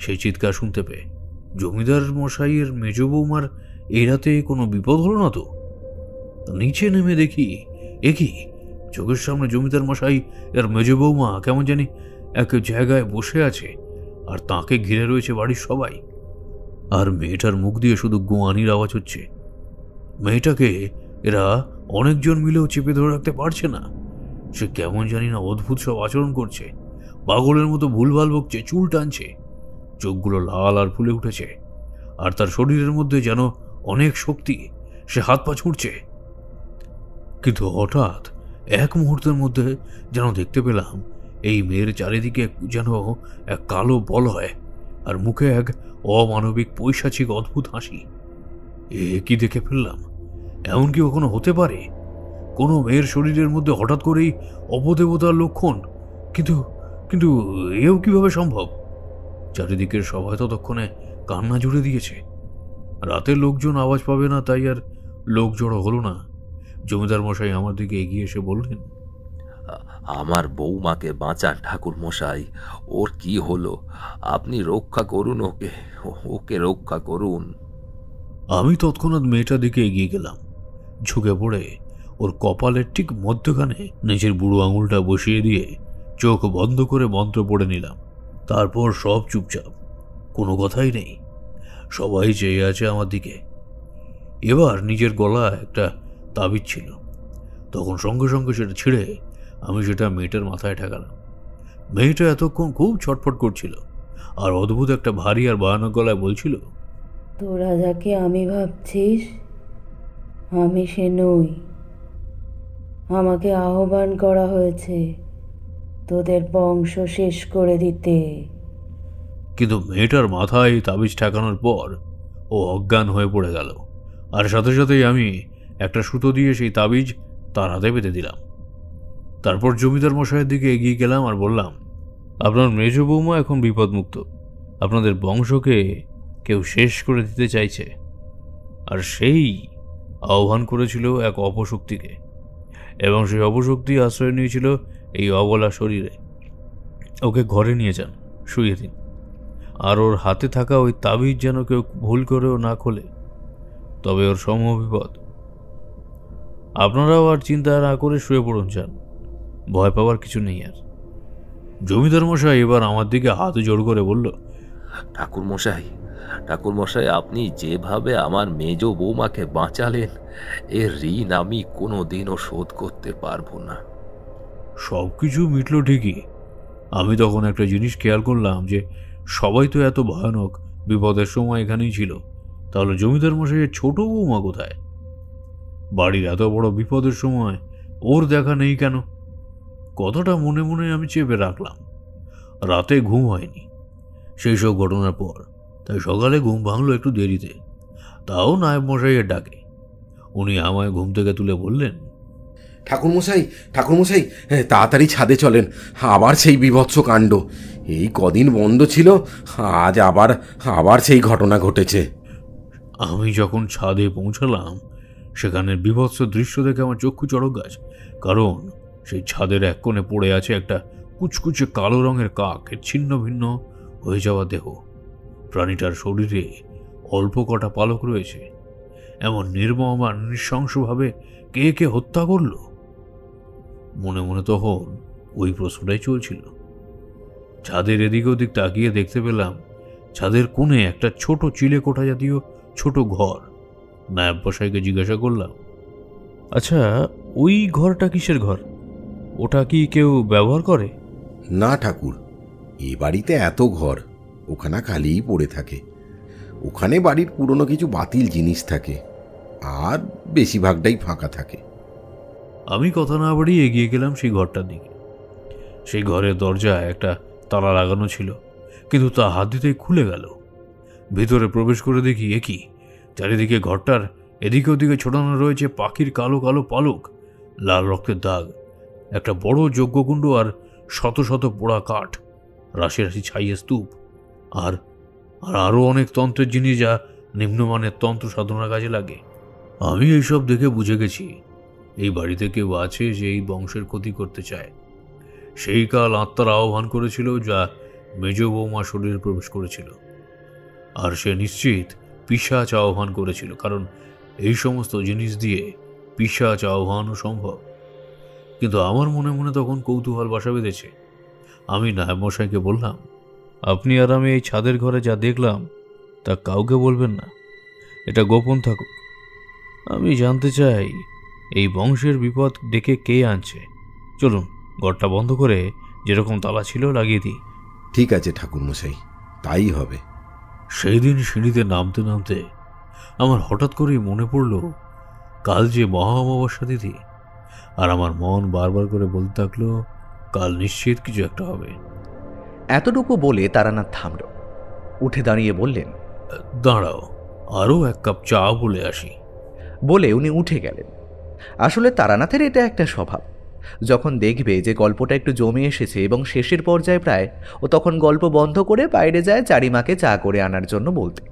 সেই চিৎকার শুনতে পেয়ে। জমিদার মশাইয়ের মেজো বৌমার এই রাতে কোনো বিপদ হলো না তো? নিচে নেমে দেখি একই চোখের সামনে জমিদার মশাই এর মেজো বৌমা কেমন জানি এক জায়গায় বসে আছে, আর তাকে ঘিরে রয়েছে বাড়ির সবাই। আর মেয়েটার মুখ দিয়ে শুধু গোয়ানির আওয়াজ হচ্ছে। মেয়েটাকে এরা অনেকজন মিলেও চেপে ধরে রাখতে পারছে না। সে কেমন জানি না অদ্ভুত সব আচরণ করছে, পাগলের মতো ভুলভাল বকছে, চুল টানছে, চোখগুলো লাল আর ফুলে উঠেছে, আর তার শরীরের মধ্যে যেন অনেক শক্তি। সে হাত পা ছুঁড়ছে। কিন্তু হঠাৎ এক মুহূর্তের মধ্যে যেন দেখতে পেলাম এই মেয়ের চারিদিকে যেন এক কালো বলয়, আর মুখে এক অমানবিক পৈশাচিক অদ্ভুত হাসি। এ কি দেখে ফেললাম? এমন কি কখনো হতে পারে? কোনো মেয়ের শরীরের মধ্যে হঠাৎ করেই অপদেবতার লক্ষণ? কিন্তু কিন্তু এও কিভাবে সম্ভব? চারিদিকের সবাই ততক্ষণে কান্না জুড়ে দিয়েছে। রাতের লোকজন আওয়াজ পাবে না তাই আর লোক জড়ো হলো না। জমিদার মশাই আমার দিকে এগিয়ে এসে বললেন, আমার বৌমাকে বাঁচান ঠাকুর মশাই, ওর কি হলো? আপনি রক্ষা করুন ওকে, ওকে রক্ষা করুন। আমি তৎক্ষণাৎ মেয়েটার দিকে এগিয়ে গেলাম। ঝুঁকে পড়ে ওর কপালের ঠিক মধ্যখানে নিজের বুড়ো আঙুলটা বসিয়ে দিয়ে চোখ বন্ধ করে মন্ত্র পড়ে নিলাম। তারপর সব চুপচাপ, কোনো কথাই নেই। সবাই চেয়ে আছে আমার দিকে। এবার নিজের গলায় একটা তাবিজ ছিল, তখন সঙ্গে সঙ্গে সেটা ছিঁড়ে আমি সেটা মেয়েটার মাথায় ঠেকালাম। মেয়েটা এতক্ষণ খুব ছটফট করছিল আর অদ্ভুত একটা ভারী আর ভয়ানক গলায় বলছিল, তোরা যাকে আমি ভাবছিস আমি সে নই। আমাকে আহ্বান করা হয়েছে তোদের বংশ শেষ করে দিতে। কিন্তু মেয়েটার মাথায় তাবিজ ঠেকানোর পর ও অজ্ঞান হয়ে পড়ে গেল। আর সাথে সাথেই আমি একটা সুতো দিয়ে সেই তাবিজ তার হাতে বেঁধে দিলাম। তারপর জমিদার মশাইয়ের দিকে এগিয়ে গেলাম আর বললাম, আপনার মেজ বৌমা এখন বিপদমুক্ত। আপনাদের বংশকে কেউ শেষ করে দিতে চাইছে, আর সেই আহ্বান করেছিল এক অপশক্তিকে, এবং সেই অপশক্তি আশ্রয় নিয়েছিল এই অবলা শরীরে। ওকে ঘরে নিয়ে যান, শুইয়ে দিন, আর ওর হাতে থাকা ওই তাবিজ যেন কেউ ভুল করেও না খোলে, তবে ওর সমবিপদ। আপনারাও আর চিন্তা না করে শুয়ে পড়ুন, যান, ভয় পাওয়ার কিছু নেই আর। জমিদার মশাই এবার আমার দিকে হাত জোড় করে বলল, ঠাকুর মশাই, ঠাকুর মশাই, আপনি যেভাবে আমার মেজ বৌমাকে বাঁচালেন, এর ঋণ আমি কোনোদিনও শোধ করতে পারবো না। সব কিছু মিটল ঠিকই। আমি তখন একটা জিনিস খেয়াল করলাম যে সবাই তো এত ভয়ানক বিপদের সময় এখানেই ছিল, তাহলে জমিদার মশাইয়ের ছোট বৌমা কোথায়? বাড়ির এত বড় বিপদের সময় ওর দেখা নেই কেন? কতটা মনে মনে আমি চেপে রাখলাম। রাতে ঘুম হয়নি সেই সব ঘটনার পর, তাই সকালে ঘুম ভাঙলো একটু দেরিতে, তাও নায়েব মশাইয়ের ডাকে। উনি আমায় ঘুম থেকে তুলে বললেন, ঠাকুরমশাই, ঠাকুরমশাই, তাড়াতাড়ি ছাদে চলেন, আবার সেই বীভৎস কাণ্ড। এই কদিন বন্ধ ছিল, আজ আবার সেই ঘটনা ঘটেছে। আমি যখন ছাদে পৌঁছালাম সেখানের বীভৎস দৃশ্য দেখে আমার চক্ষু চড়ক গাছ, কারণ সেই ছাদের এক কোণে পড়ে আছে একটা কুচকুচে কালো রঙের কাক, এর ছিন্ন ভিন্ন হয়ে যাওয়া দেহ। প্রাণীটার শরীরে অল্প কটা পালক রয়েছে। এমন নির্মম আর নৃশংসভাবে কে কে হত্যা করল? মনে মনে তখন ওই প্রশ্নটাই চলছিল। ছাদের এদিক ওদিক তাকিয়ে দেখতে পেলাম ছাদের কোণে একটা ছোট চিলেকোঠা জাতীয় ছোট ঘর। নায়েব মশাইকে জিজ্ঞাসা করলাম, আচ্ছা ওই ঘরটা কিসের ঘর? ওটা কি কেউ ব্যবহার করে? না ঠাকুর, এ বাড়িতে এত ঘর, ওখানে খালিই পড়ে থাকে। ওখানে বাড়ির পুরনো কিছু বাতিল জিনিস থাকে, আর বেশিরভাগটাই ফাঁকা থাকে। আমি কথা না বাড়িয়ে এগিয়ে গেলাম সেই ঘরটার দিকে। সেই ঘরের দরজায় একটা তালা লাগানো ছিল, কিন্তু তা হাত দিতেই খুলে গেল। ভিতরে প্রবেশ করে দেখি একই চারিদিকে ঘরটার এদিকে ওদিকে ছড়ানো রয়েছে পাখির কালো কালো পালক, লাল রক্তের দাগ, একটা বড় যজ্ঞকুণ্ড, আর শত শত পোড়া কাঠ, রাশি রাশি ছাইয়ের স্তূপ, আর আরও অনেক তন্ত্রের জিনিস যা নিম্নমানের তন্ত্র সাধনার কাজে লাগে। আমি এইসব দেখে বুঝে গেছি এই বাড়িতে কেউ আছে যে এই বংশের ক্ষতি করতে চায়। সেই কাল আত্মার আহ্বান করেছিল যা মেজ বৌমা শরীরে প্রবেশ করেছিল, আর সে নিশ্চিত পিশাচ আহ্বান করেছিল, কারণ এই সমস্ত জিনিস দিয়ে পিশাচ আহ্বানও সম্ভব। কিন্তু আমার মনে মনে তখন কৌতূহল বাসা বেঁধেছে। আমি নায়েব মশাইকে বললাম, আপনি আর আমি এই ছাদের ঘরে যা দেখলাম তা কাউকে বলবেন না, এটা গোপন থাকুক। আমি জানতে চাই এই বংশের বিপদ ডেকে কে আনছে। চলুন ঘরটা বন্ধ করে যেরকম তালা ছিল লাগিয়ে দিই। ঠিক আছে ঠাকুরমশাই, তাই হবে। সেই দিন সিঁড়িতে নামতে নামতে আমার হঠাৎ করেই মনে পড়ল কাল যে মহা অমাবস্যা তিথি, আর আমার মন বারবার করে বলতে থাকলো কাল নিশ্চিত কিছু একটা হবে। এতটুকু বলে তারানাথ থামল, উঠে দাঁড়িয়ে বললেন, দাঁড়াও, আরও এক কাপ চা বলে আসি। বলে উনি উঠে গেলেন। আসলে তারানাথের এটা একটা স্বভাব, যখন দেখবে যে গল্পটা একটু জমে এসেছে এবং শেষের পর্যায়ে প্রায়, ও তখন গল্প বন্ধ করে বাইরে যায় চারিমাকে চা করে আনার জন্য বলতে।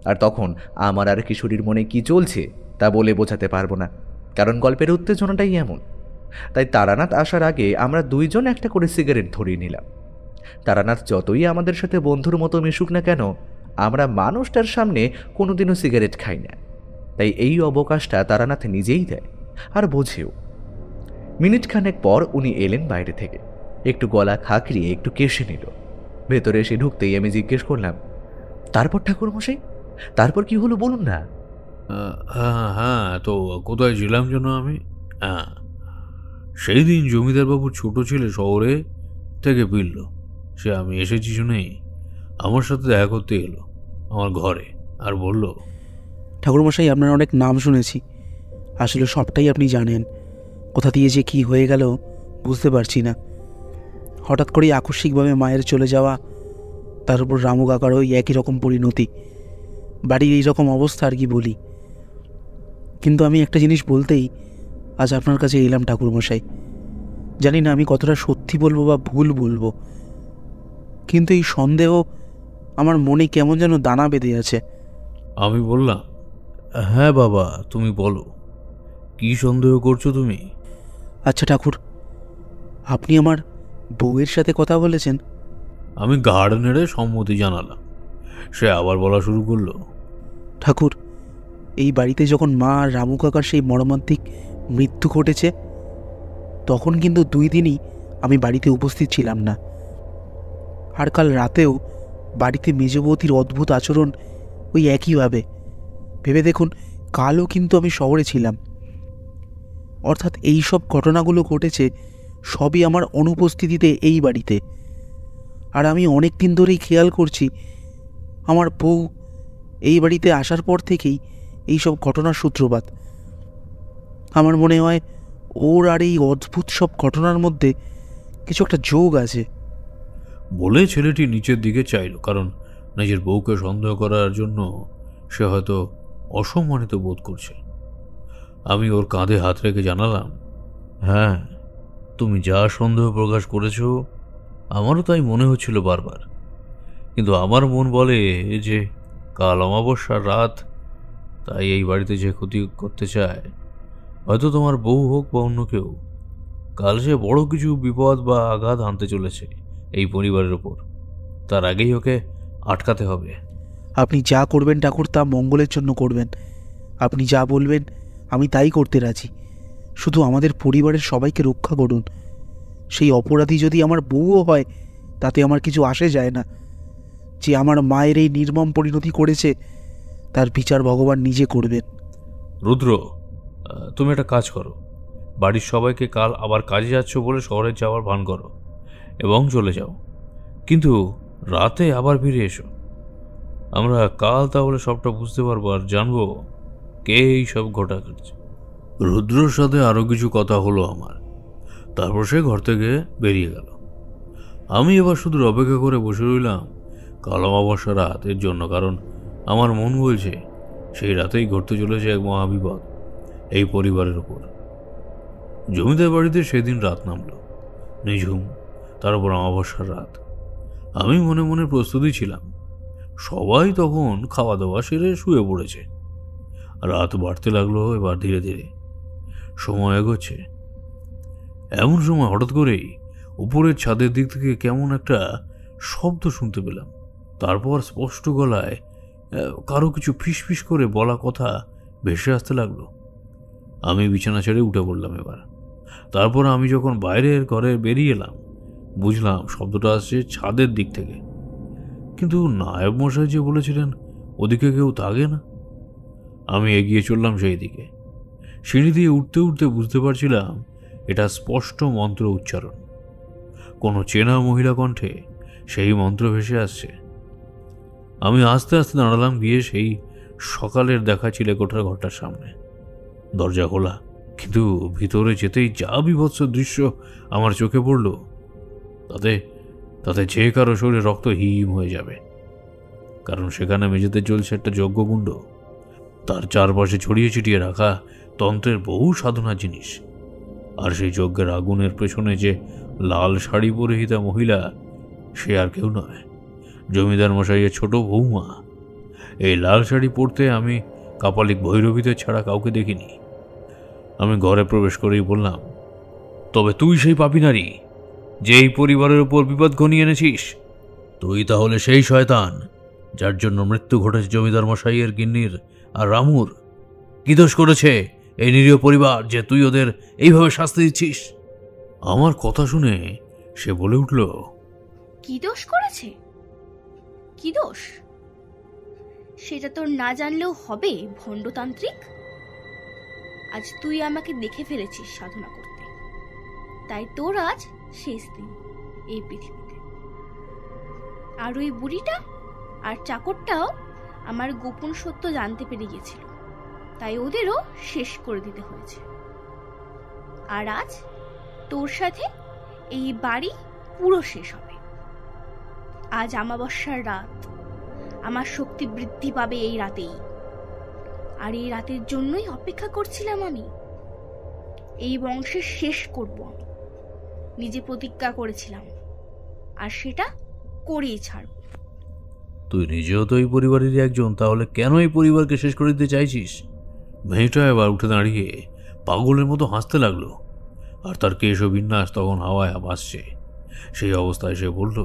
আর তখন আমার আর কিশোরীর মনে কি চলছে তা বলে বোঝাতে পারবো না, কারণ গল্পের উত্তেজনাটাই এমন। তাই তারানাথ আসার আগে আমরা দুইজন একটা করে সিগারেট ধরিয়ে নিলাম। তারানাথ যতই আমাদের সাথে বন্ধুর মতো মিশুক না কেন, আমরা মানুষটার সামনে কোনোদিনও সিগারেট খাই না, তাই এই অবকাশটা তারানাথ নিজেই দেয় আর বোঝেও। মিনিট খানেক পর উনি এলেন বাইরে থেকে, একটু গলা খাঁকড়িয়ে একটু কেশে নিল। ভেতরে এসে ঢুকতেই আমি জিজ্ঞেস করলাম, তারপর ঠাকুরমশাই, তারপর কি হলো বলুন না। হ্যাঁ, তো কোথায় ছিলাম যেন আমি? হ্যাঁ, সেই দিন জমিদারবাবুর ছোট ছেলে শহরে থেকে ফিরল। সে আমি এসেছি শুনেই আমার সাথে দেখা করতে এলো আমার ঘরে, আর বলল, ঠাকুরমশাই, আপনার অনেক নাম শুনেছি, আসলে সবটাই আপনি জানেন। কোথা দিয়ে যে কী হয়ে গেল বুঝতে পারছি না। হঠাৎ করেই আকস্মিকভাবে মায়ের চলে যাওয়া, তার উপর রামু কাকার ওই একই রকম পরিণতি, বাড়ির এই রকম অবস্থা, আর কি বলি। কিন্তু আমি একটা জিনিস বলতেই আজ আপনার কাছে এলাম ঠাকুরমশাই। জানি না আমি কতটা সত্যি বলবো বা ভুল বলবো, কিন্তু এই সন্দেহ আমার মনে কেমন যেন দানা বেঁধে আছে। আমি বললাম, হ্যাঁ বাবা, তুমি বলো, কি সন্দেহ করছো তুমি? আচ্ছা ঠাকুর, আপনি আমার বউয়ের সাথে কথা বলেছেন? আমি ঘাড় নেড়ে সম্মতি জানালাম। সে আবার বলা শুরু করলো, ঠাকুর, এই বাড়িতে যখন মা আর রামু কাকার সেই মর্মান্তিক মৃত্যু ঘটেছে, তখন কিন্তু 2 দিনই আমি বাড়িতে উপস্থিত ছিলাম না। আর কাল রাতেও বাড়িতে মেজবৌতির অদ্ভুত আচরণ ওই একইভাবে। ভেবে দেখুন, কালও কিন্তু আমি শহরে ছিলাম। অর্থাৎ এই সব ঘটনাগুলো ঘটেছে সবই আমার অনুপস্থিতিতে এই বাড়িতে। আর আমি অনেক দিন ধরেই খেয়াল করছি আমার বউ এই বাড়িতে আসার পর থেকেই এই সব ঘটনার সূত্রপাত। আমার মনে হয় ওর আর এই অদ্ভুত সব ঘটনার মধ্যে কিছু একটা যোগ আছে। বলে ছেলেটি নিচের দিকে চাইল, কারণ নিজের বউকে সন্দেহ করার জন্য সে হয়তো অসম্মানিত বোধ করছে। আমি ওর কাঁধে হাত রেখে জানালাম, হ্যাঁ, তুমি যা সন্দেহ প্রকাশ করেছ আমারও তাই মনে হচ্ছিল বারবার। কিন্তু আমার মন বলে যে কাল অমাবস্যার রাত, তাই এই বাড়িতে যে ক্ষতি করতে চায়, হয়তো তোমার বউ হোক বা অন্য কেউ, কাল সে বড় কিছু বিপদ বা আঘাত আনতে চলেছে এই পরিবারের ওপর। তার আগেই ওকে আটকাতে হবে। আপনি যা করবেন ঠাকুর, তা মঙ্গলের জন্য করবেন। আপনি যা বলবেন আমি তাই করতে রাজি। শুধু আমাদের পরিবারের সবাইকে রক্ষা করুন। সেই অপরাধী যদি আমার বউও হয় তাতে আমার কিছু আসে যায় না। যে আমার মায়ের এই নির্মম পরিণতি করেছে তার বিচার ভগবান নিজে করবেন। রুদ্র, তুমি একটা কাজ করো, বাড়ির সবাইকে কাল আবার কাজে যাচ্ছ বলে শহরে যাওয়ার ভান করো এবং চলে যাও, কিন্তু রাতে আবার ফিরে এসো। আমরা কাল তাহলে সবটা বুঝতে পারবো আর জানবো কে এই সব ঘটা করছে। রুদ্রর সাথে আরও কিছু কথা হলো আমার, তারপর সে ঘর থেকে বেরিয়ে গেল। আমি এবার শুধু অপেক্ষা করে বসে রইলাম কাল অমাবস্যা রাতের জন্য, কারণ আমার মন বলছে সেই রাতেই ঘটতে চলেছে এক মহাবিপদ এই পরিবারের উপর। জমিদার বাড়িতে সেদিন রাত নামল, নিঝুম, তারপর অমাবস্যার রাত। আমি মনে মনে প্রস্তুতি ছিলাম। সবাই তখন খাওয়া দাওয়া সেরে শুয়ে পড়েছে। রাত বাড়তে লাগলো। এবার ধীরে ধীরে সময় এগোচ্ছে। এমন সময় হঠাৎ করেই উপরের ছাদের দিক থেকে কেমন একটা শব্দ শুনতে পেলাম। তারপর স্পষ্ট গলায় কারো কিছু ফিসফিস করে বলা কথা ভেসে আসতে লাগলো। আমি বিছানা ছেড়ে উঠে পড়লাম। এবার তারপর আমি যখন বাইরের ঘরে বেরিয়ে এলাম, বুঝলাম শব্দটা আসছে ছাদের দিক থেকে। কিন্তু নায়েব মশাই যে বলেছিলেন ওদিকে কেউ থাকে না। আমি এগিয়ে চললাম সেই দিকে। সিঁড়ি দিয়ে উঠতে উঠতে বুঝতে পারছিলাম এটা স্পষ্ট মন্ত্র উচ্চারণ। কোনো চেনা মহিলা কণ্ঠে সেই মন্ত্র ভেসে আসছে। আমি আস্তে আস্তে দাঁড়ালাম, গিয়ে সেই সকালের দেখা চিলেকোঠার ঘরটার সামনে। দরজা খোলা, কিন্তু ভিতরে যেতেই যা বিভৎস দৃশ্য আমার চোখে পড়ল, তাতে তাতে যে কারো শরীরে রক্ত হিম হয়ে যাবে। কারণ সেখানে মেঝেতে চলছে একটা যজ্ঞকুণ্ড, তার চারপাশে ছড়িয়ে ছিটিয়ে রাখা তন্ত্রের বহু সাধনা জিনিস। আর সেই যজ্ঞের আগুনের পেছনে যে লাল শাড়ি পরিহিতা মহিলা, সে আর কেউ নয়, জমিদার মশাইয়ের ছোট বৌমা। এই লাল শাড়ি পরতে আমি কাপালিক ভৈরবীদের ছাড়া কাউকে দেখিনি। আমি ঘরে প্রবেশ করেই বললাম, তবে তুই সেই পাপী নারী যে এই পরিবারের উপর বিপদ ঘনিয়ে এনেছিস? তুই তাহলে সেই শয়তান যার জন্য মৃত্যু ঘটেছে জমিদার মশাইয়ের, গিন্নির আর রামুর? কি দোষ করেছে এই নিরীহ পরিবার যে তুই ওদের এইভাবে শাস্তি দিচ্ছিস? আমার কথা শুনে সে বলে উঠল, কি দোষ করেছে? কি দোষ? সেটা তোর না জানলেও হবে, ভণ্ডতান্ত্রিক। আজ তুই আমাকে দেখে ফেলেছিস সাধনা করতে, তাই তোর আজ শেষ দিন এই পৃথিবীতে। আর ওই বুড়িটা আর চাকরটাও আমার গোপন সত্য জানতে পেরে গেছিল, তাই ওদেরও শেষ করে দিতে হয়েছে। আর আজ তোর সাথে এই বাড়ি পুরো শেষ হবে। আজ অমাবস্যার রাত, আমার শক্তি বৃদ্ধি পাবে এই রাতেই। আর এই রাতের জন্যই অপেক্ষা করছিলাম আমি। এই বংশের শেষ করব আমি, নিজে প্রতিজ্ঞা করেছিলাম, আর সেটা করেই ছাড়ব। তুই নিজেও তো এই পরিবারেরই একজন, তাহলে কেন এই পরিবারকে শেষ করে দিতে চাইছিস? মেয়েটা এবার উঠে দাঁড়িয়ে পাগলের মতো হাসতে লাগলো, আর তার কেশ বিন্যাস তখন হাওয়ায় ভাসছে। সেই অবস্থায় সে বলল,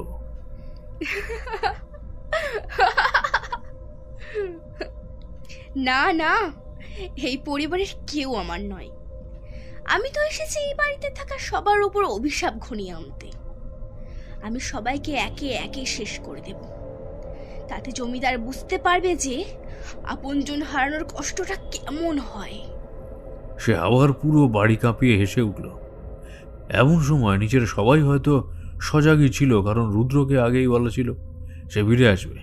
না না, এই পরিবারের কেউ আমার নয়। আমি তো এসেছি এই বাড়িতে থাকা সবার উপর অভিশাপ ঘনিয়ে আনতে। আমি সবাইকে একে একে শেষ করে দেব। তাতে জমিদার বুঝতে পারবে যে আপনজন হারানোর কষ্টটা কেমন হয়। সে আবার পুরো বাড়ি কাঁপিয়ে হেসে উঠল। এমন সময় নিচের সবাই হয়তো সজাগই ছিল, কারণ রুদ্রকে আগেই বলা ছিল সে ফিরে আসবে।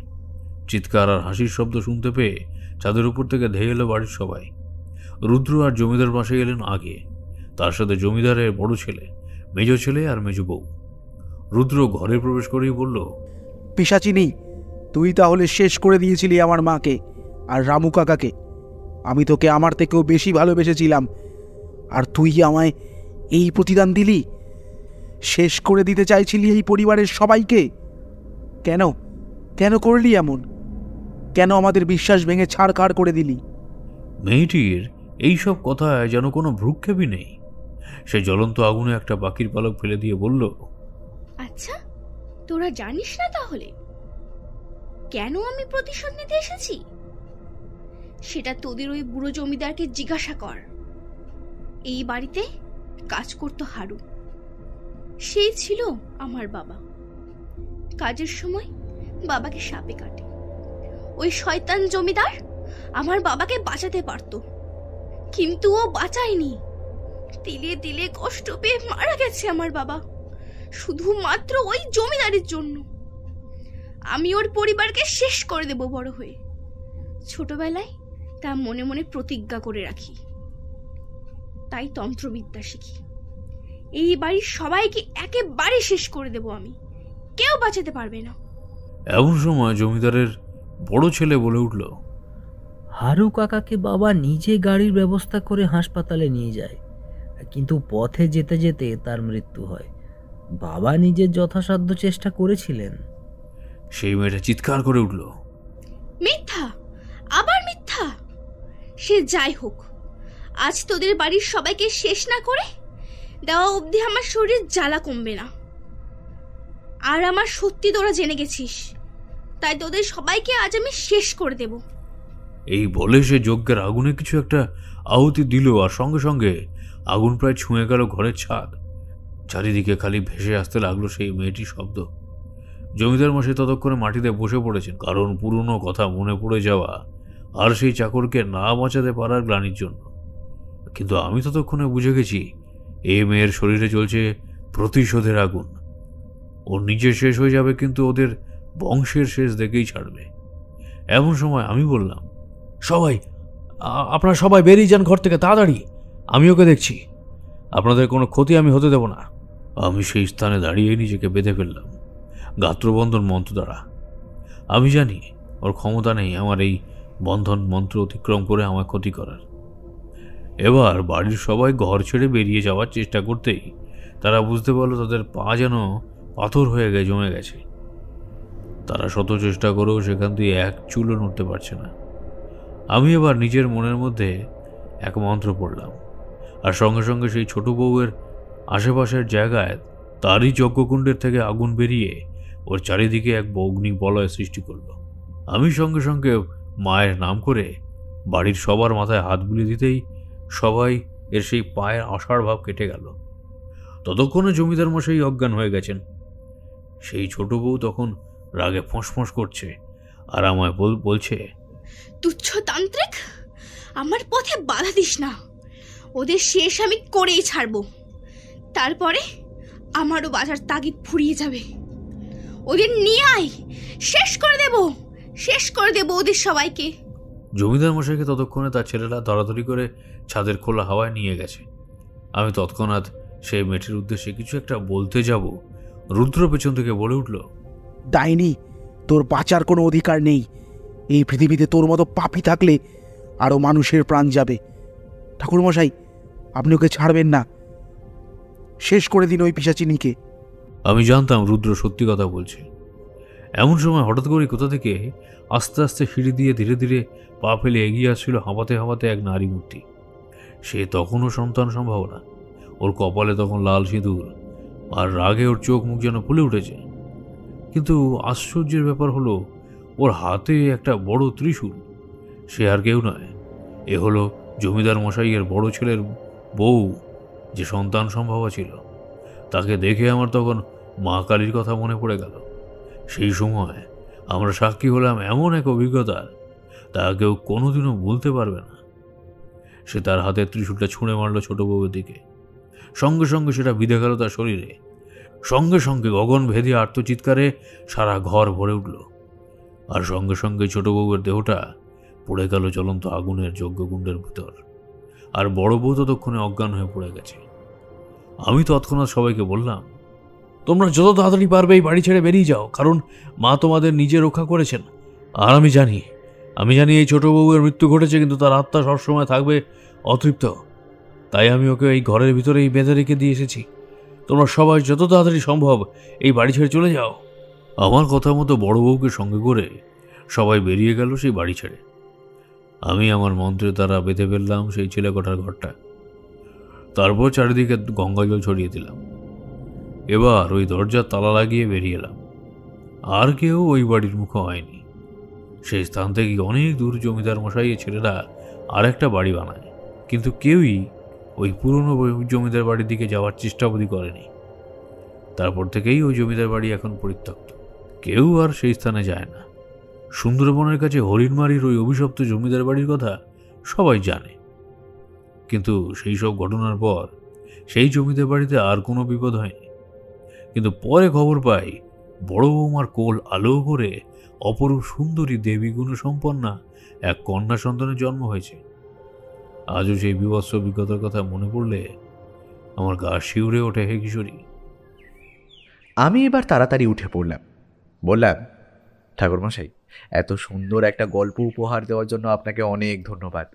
চিৎকার আর হাসির শব্দ শুনতে পেয়ে ছাদের উপর থেকে ধেয়ে এলো বাড়ির সবাই। রুদ্র আর জমিদার পাশে এলেন আগে, তার সাথে জমিদারের বড় ছেলে, মেজ ছেলে আর মেজ বউ। রুদ্র ঘরে প্রবেশ করেই বলল, পিশাচিনী, তুই তাহলে শেষ করে দিয়েছিলি আমার মাকে আর রামু কাকাকে। আমি তোকে আমার থেকেও বেশি ভালোবেসেছিলাম, আর তুই আমায় এই প্রতিদান দিলি। শেষ করে দিতে চাইছিলি এই পরিবারের সবাইকে। কেন কেন করলি এমন? কেন আমাদের বিশ্বাস ভেঙে ছাড়খাড় করে দিলি? মেয়েটির এইসব কথায় যেন কোনো ভ্রুক্ষেপই নেই। সে জ্বলন্ত আগুনে একটা পাখির পালক ফেলে দিয়ে বলল, আচ্ছা, তোরা জানিস না তাহলে কেন আমি প্রতিশোধ নিতে এসেছি? সেটা তোদের ওই বুড়ো জমিদারকে জিজ্ঞাসা কর। এই বাড়িতে কাজ করতো হারু, সেই ছিল আমার বাবা। কাজের সময় বাবাকে সাপে কাটে। ওই শয়তান জমিদার আমার বাবাকে বাঁচাতে পারত, কিন্তু ও বাঁচায়নি। তিলে তিলে কষ্ট পেয়ে মারা গেছে আমার বাবা, শুধুমাত্র ওই জমিদারের জন্য। আমি ওর পরিবারকে শেষ করে দেব বড় হয়ে। ছোটবেলায় তা মনে মনে প্রতিজ্ঞা করে রাখি, তাই তন্ত্রবিদ্যা শিখি। এই বাড়ির সবাইকে একেবারে শেষ করে দেব আমি, কেউ বাঁচাতে পারবে না। এমন সময় জমিদারের বড় ছেলে বলে উঠল, হারু কাকাকে বাবা নিজে গাড়ির ব্যবস্থা করে হাসপাতালে নিয়ে যায়, কিন্তু পথে যেতে যেতে তার মৃত্যু হয়। বাবা নিজের যথাসাধ্য চেষ্টা করেছিলেন। সেই মেয়েটা চিৎকার করে উঠল, মিথ্যা, আবার মিথ্যা। সে যাই হোক, আজ তোদের বাড়ির সবাইকে শেষ না করে দেওয়া অবধি আমার শরীর জ্বালা কমবে না। আর আমার সত্যি তোরা জেনে গেছিস, তাই তোদের সবাইকে আজ আমি শেষ করে দেব। এই বলে সে যজ্ঞের আগুনে কিছু একটা আহুতি দিল, আর সঙ্গে সঙ্গে আগুন প্রায় ছুঁয়ে গেল ঘরের ছাদ। চারিদিকে খালি ভেসে আসতে লাগলো সেই মেয়েটির শব্দ। জমিদার মশাই ততক্ষণে মাটিতে বসে পড়েছেন, কারণ পুরনো কথা মনে পড়ে যাওয়া আর সেই চাকরকে না বাঁচাতে পারার গ্লানির জন্য। কিন্তু আমি ততক্ষণে বুঝে গেছি এই মেয়ের শরীরে চলছে প্রতিশোধের আগুন। ও নিজে শেষ হয়ে যাবে, কিন্তু ওদের বংশের শেষ দেখেই ছাড়বে। এমন সময় আমি বললাম, আপনারা সবাই বেরিয়ে যান ঘর থেকে, তাড়াতাড়ি, আমি ওকে দেখছি। আপনাদের কোনো ক্ষতি আমি হতে দেব না। আমি সেই স্থানে দাঁড়িয়ে নিজেকে বেঁধে ফেললাম গাত্রবন্ধন মন্ত্র দ্বারা। আমি জানি ওর ক্ষমতা নেই আমার এই বন্ধন মন্ত্র অতিক্রম করে আমার ক্ষতি করার। এবার বাড়ির সবাই ঘর ছেড়ে বেরিয়ে যাওয়ার চেষ্টা করতেই তারা বুঝতে পারলো তাদের পা যেন পাথর হয়ে জমে গেছে। তারা শত চেষ্টা করেও সেখান দিয়ে এক চুলও নড়তে পারছে না। আমি এবার নিজের মনের মধ্যে এক মন্ত্র পড়লাম, আর সঙ্গে সঙ্গে সেই ছোট বউয়ের আশেপাশের জায়গায় তারই যজ্ঞকুণ্ডের থেকে আগুন বেরিয়ে ওর চারিদিকে এক অগ্নি বলয় সৃষ্টি করলো। আমি সঙ্গে সঙ্গে মায়ের নাম করে বাড়ির সবার মাথায় হাত বুলিয়ে দিতেই সবাই এর সেই পায়ের আষাঢ় ভাব কেটে গেল। ততক্ষণে জমিদার মশাই অজ্ঞান হয়ে গেছেন। সেই ছোট বউ তখন রাগে ফোঁস করছে আর আমায় বলছে, তুচ্ছ তান্ত্রিক, আমার পথে বাধা দিস না। ওদের শেষ আমি করেই ছাড়বো, তারপরে আমারও বাজার তাগিদ ফুরিয়ে যাবে। ওদের নিয়ে আয়, শেষ করে দেব ওদের সবাইকে। জমিদার মশাইকে ততক্ষণে তার ছেলেরা ধরাধরি করে ছাদের খোলা হাওয়ায় নিয়ে গেছে। আমি তৎক্ষণাৎ সেই মেয়েটির উদ্দেশ্যে কিছু একটা বলতে যাব, রুদ্র পেছন থেকে বলে উঠল, ডাইনি, তোর বাঁচার কোনো অধিকার নেই। এই পৃথিবীতে তোর মতো পাপী থাকলে আরও মানুষের প্রাণ যাবে। ঠাকুরমশাই, আপনি ওকে ছাড়বেন না, শেষ করে দিন ওই পিশাচিনীকে। আমি জানতাম রুদ্র সত্যি কথা বলছে। এমন সময় হঠাৎ করে কোথা থেকে আস্তে আস্তে সিঁড়ি দিয়ে ধীরে ধীরে পা ফেলে এগিয়ে আসছিল হাঁপাতে হাঁপাতে এক নারী মূর্তি। সে তখনও সন্তান সম্ভাবনা। ওর কপালে তখন লাল সিঁদুর, আর রাগে ওর চোখ মুখ যেন ফুলে উঠেছে। কিন্তু আশ্চর্যের ব্যাপার হলো ওর হাতে একটা বড় ত্রিশূল। সে আর কেউ নয়, এ হলো জমিদার মশাইয়ের বড় ছেলের বউ, যে সন্তান সম্ভাবা ছিল। তাকে দেখে আমার তখন মা কালীর কথা মনে পড়ে গেল। সেই সময় আমরা সাক্ষী হলাম এমন এক অভিজ্ঞতার, তা কেউ কোনোদিনও ভুলতে পারবে না। সে তার হাতের ত্রিশূলটা ছুঁড়ে মারল ছোট বউয়ের দিকে। সঙ্গে সঙ্গে সেটা বিঁধে গেল তার শরীরে। সঙ্গে সঙ্গে গগনভেদী আর্তচিৎকারে সারা ঘর ভরে উঠল, আর সঙ্গে সঙ্গে ছোট বউয়ের দেহটা পড়ে গেল জ্বলন্ত আগুনের যজ্ঞকুণ্ডের ভিতর। আর বড় বউ ততক্ষণে অজ্ঞান হয়ে পড়ে গেছে। আমি তৎক্ষণাৎ সবাইকে বললাম, তোমরা যত তাড়াতাড়ি পারবে এই বাড়ি ছেড়ে বেরিয়ে যাও, কারণ মা তোমাদের নিজে রক্ষা করেছেন। আর আমি জানি এই ছোট বউয়ের মৃত্যু ঘটেছে, কিন্তু তার আত্মা সবসময় থাকবে অতৃপ্ত। তাই আমি ওকে এই ঘরের ভিতরেই বেঁধে রেখে দিয়ে এসেছি। তোমরা সবাই যত তাড়াতাড়ি সম্ভব এই বাড়ি ছেড়ে চলে যাও। আমার কথা মতো বড় বউকে সঙ্গে করে সবাই বেরিয়ে গেল সেই বাড়ি ছেড়ে। আমি আমার মন্ত্রের দ্বারা বেঁধে ফেললাম সেই ছেলেকোঠার ঘরটা। তারপর চারিদিকে গঙ্গা জল ছড়িয়ে দিলাম। এবার ওই দরজার তালা লাগিয়ে বেরিয়ে এলাম। আর কেউ ওই বাড়ির মুখ হয়নি। সেই স্থান থেকে অনেক দূর জমিদার মশাইয়ের ছেলেরা আর একটা বাড়ি বানায়, কিন্তু কেউই ওই পুরনো জমিদার বাড়ির দিকে যাওয়ার চেষ্টা অবধি করেনি। তারপর থেকেই ওই জমিদার বাড়ি এখন পরিত্যক্ত, কেউ আর সেই স্থানে যায় না। সুন্দরবনের কাছে হরিণমারির ওই অভিশপ্ত জমিদার বাড়ির কথা সবাই জানে, কিন্তু সেই সব ঘটনার পর সেই জমিদার বাড়িতে আর কোনো বিপদ হয়নি। কিন্তু পরে খবর পাই বড় বৌমার কোল আলো করে অপরূপ সুন্দরী দেবী গুণসম্পন্না এক কন্যা সন্তানের জন্ম হয়েছে। আজও সেই বিভৎস অভিজ্ঞতার কথা মনে পড়লে আমার গা শিউরে ওঠে। হে কিশোরী। আমি এবার তাড়াতাড়ি উঠে পড়লাম, বললাম, ঠাকুরমশাই, এত সুন্দর একটা গল্প উপহার দেওয়ার জন্য আপনাকে অনেক ধন্যবাদ।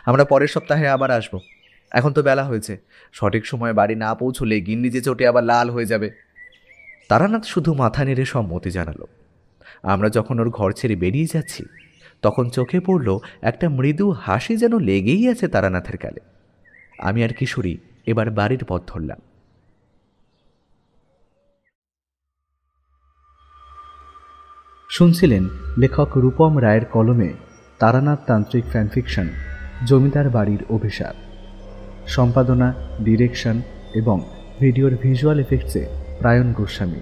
আমরা পরের সপ্তাহে আবার আসব। এখন তো বেলা হয়েছে, সঠিক সময়ে বাড়ি না পৌঁছলে গিন্নি যে চটে আবার লাল হয়ে যাবে। তারানাথ শুধু মাথা নেড়ে সম্মতি জানালো। আমরা যখন ওর ঘর ছেড়ে বেরিয়ে যাচ্ছি তখন চোখে পড়ল একটা মৃদু হাসি যেন লেগেই আছে তারানাথের গালে। আমি আর কিশোরী এবার বাড়ির পথ ধরলাম। শুনছিলেন লেখক রূপম রায়ের কলমে তারানাথ তান্ত্রিক ফ্যানফিকশন জমিদার বাড়ির অভিশাপ। সম্পাদনা, ডিরেকশন এবং ভিডিওর ভিজুয়াল এফেক্টসে প্রায়ণ গোস্বামী।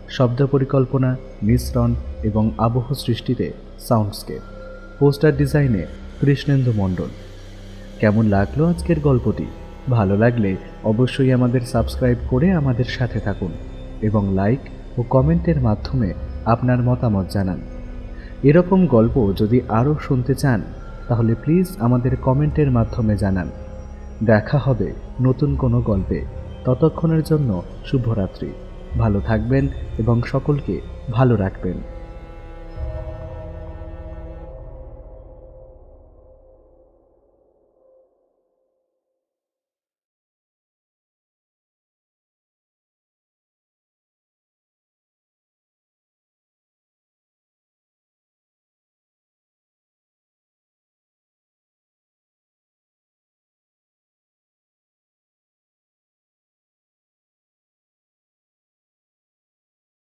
শব্দ পরিকল্পনা, মিশ্রণ এবং আবহ সৃষ্টিতে সাউন্ডস্কেপ। পোস্টার ডিজাইনে কৃষ্ণেন্দু মণ্ডল। কেমন লাগলো আজকের গল্পটি? ভালো লাগলে অবশ্যই আমাদের সাবস্ক্রাইব করে আমাদের সাথে থাকুন এবং লাইক ও কমেন্টের মাধ্যমে আপনার মতামত জানান। এরকম গল্প যদি আরও শুনতে চান তাহলে প্লিজ আমাদের কমেন্টের মাধ্যমে জানান। দেখা হবে নতুন কোনো গল্পে। ততক্ষণের জন্য শুভরাত্রি। ভালো থাকবেন এবং সকলকে ভালো রাখবেন।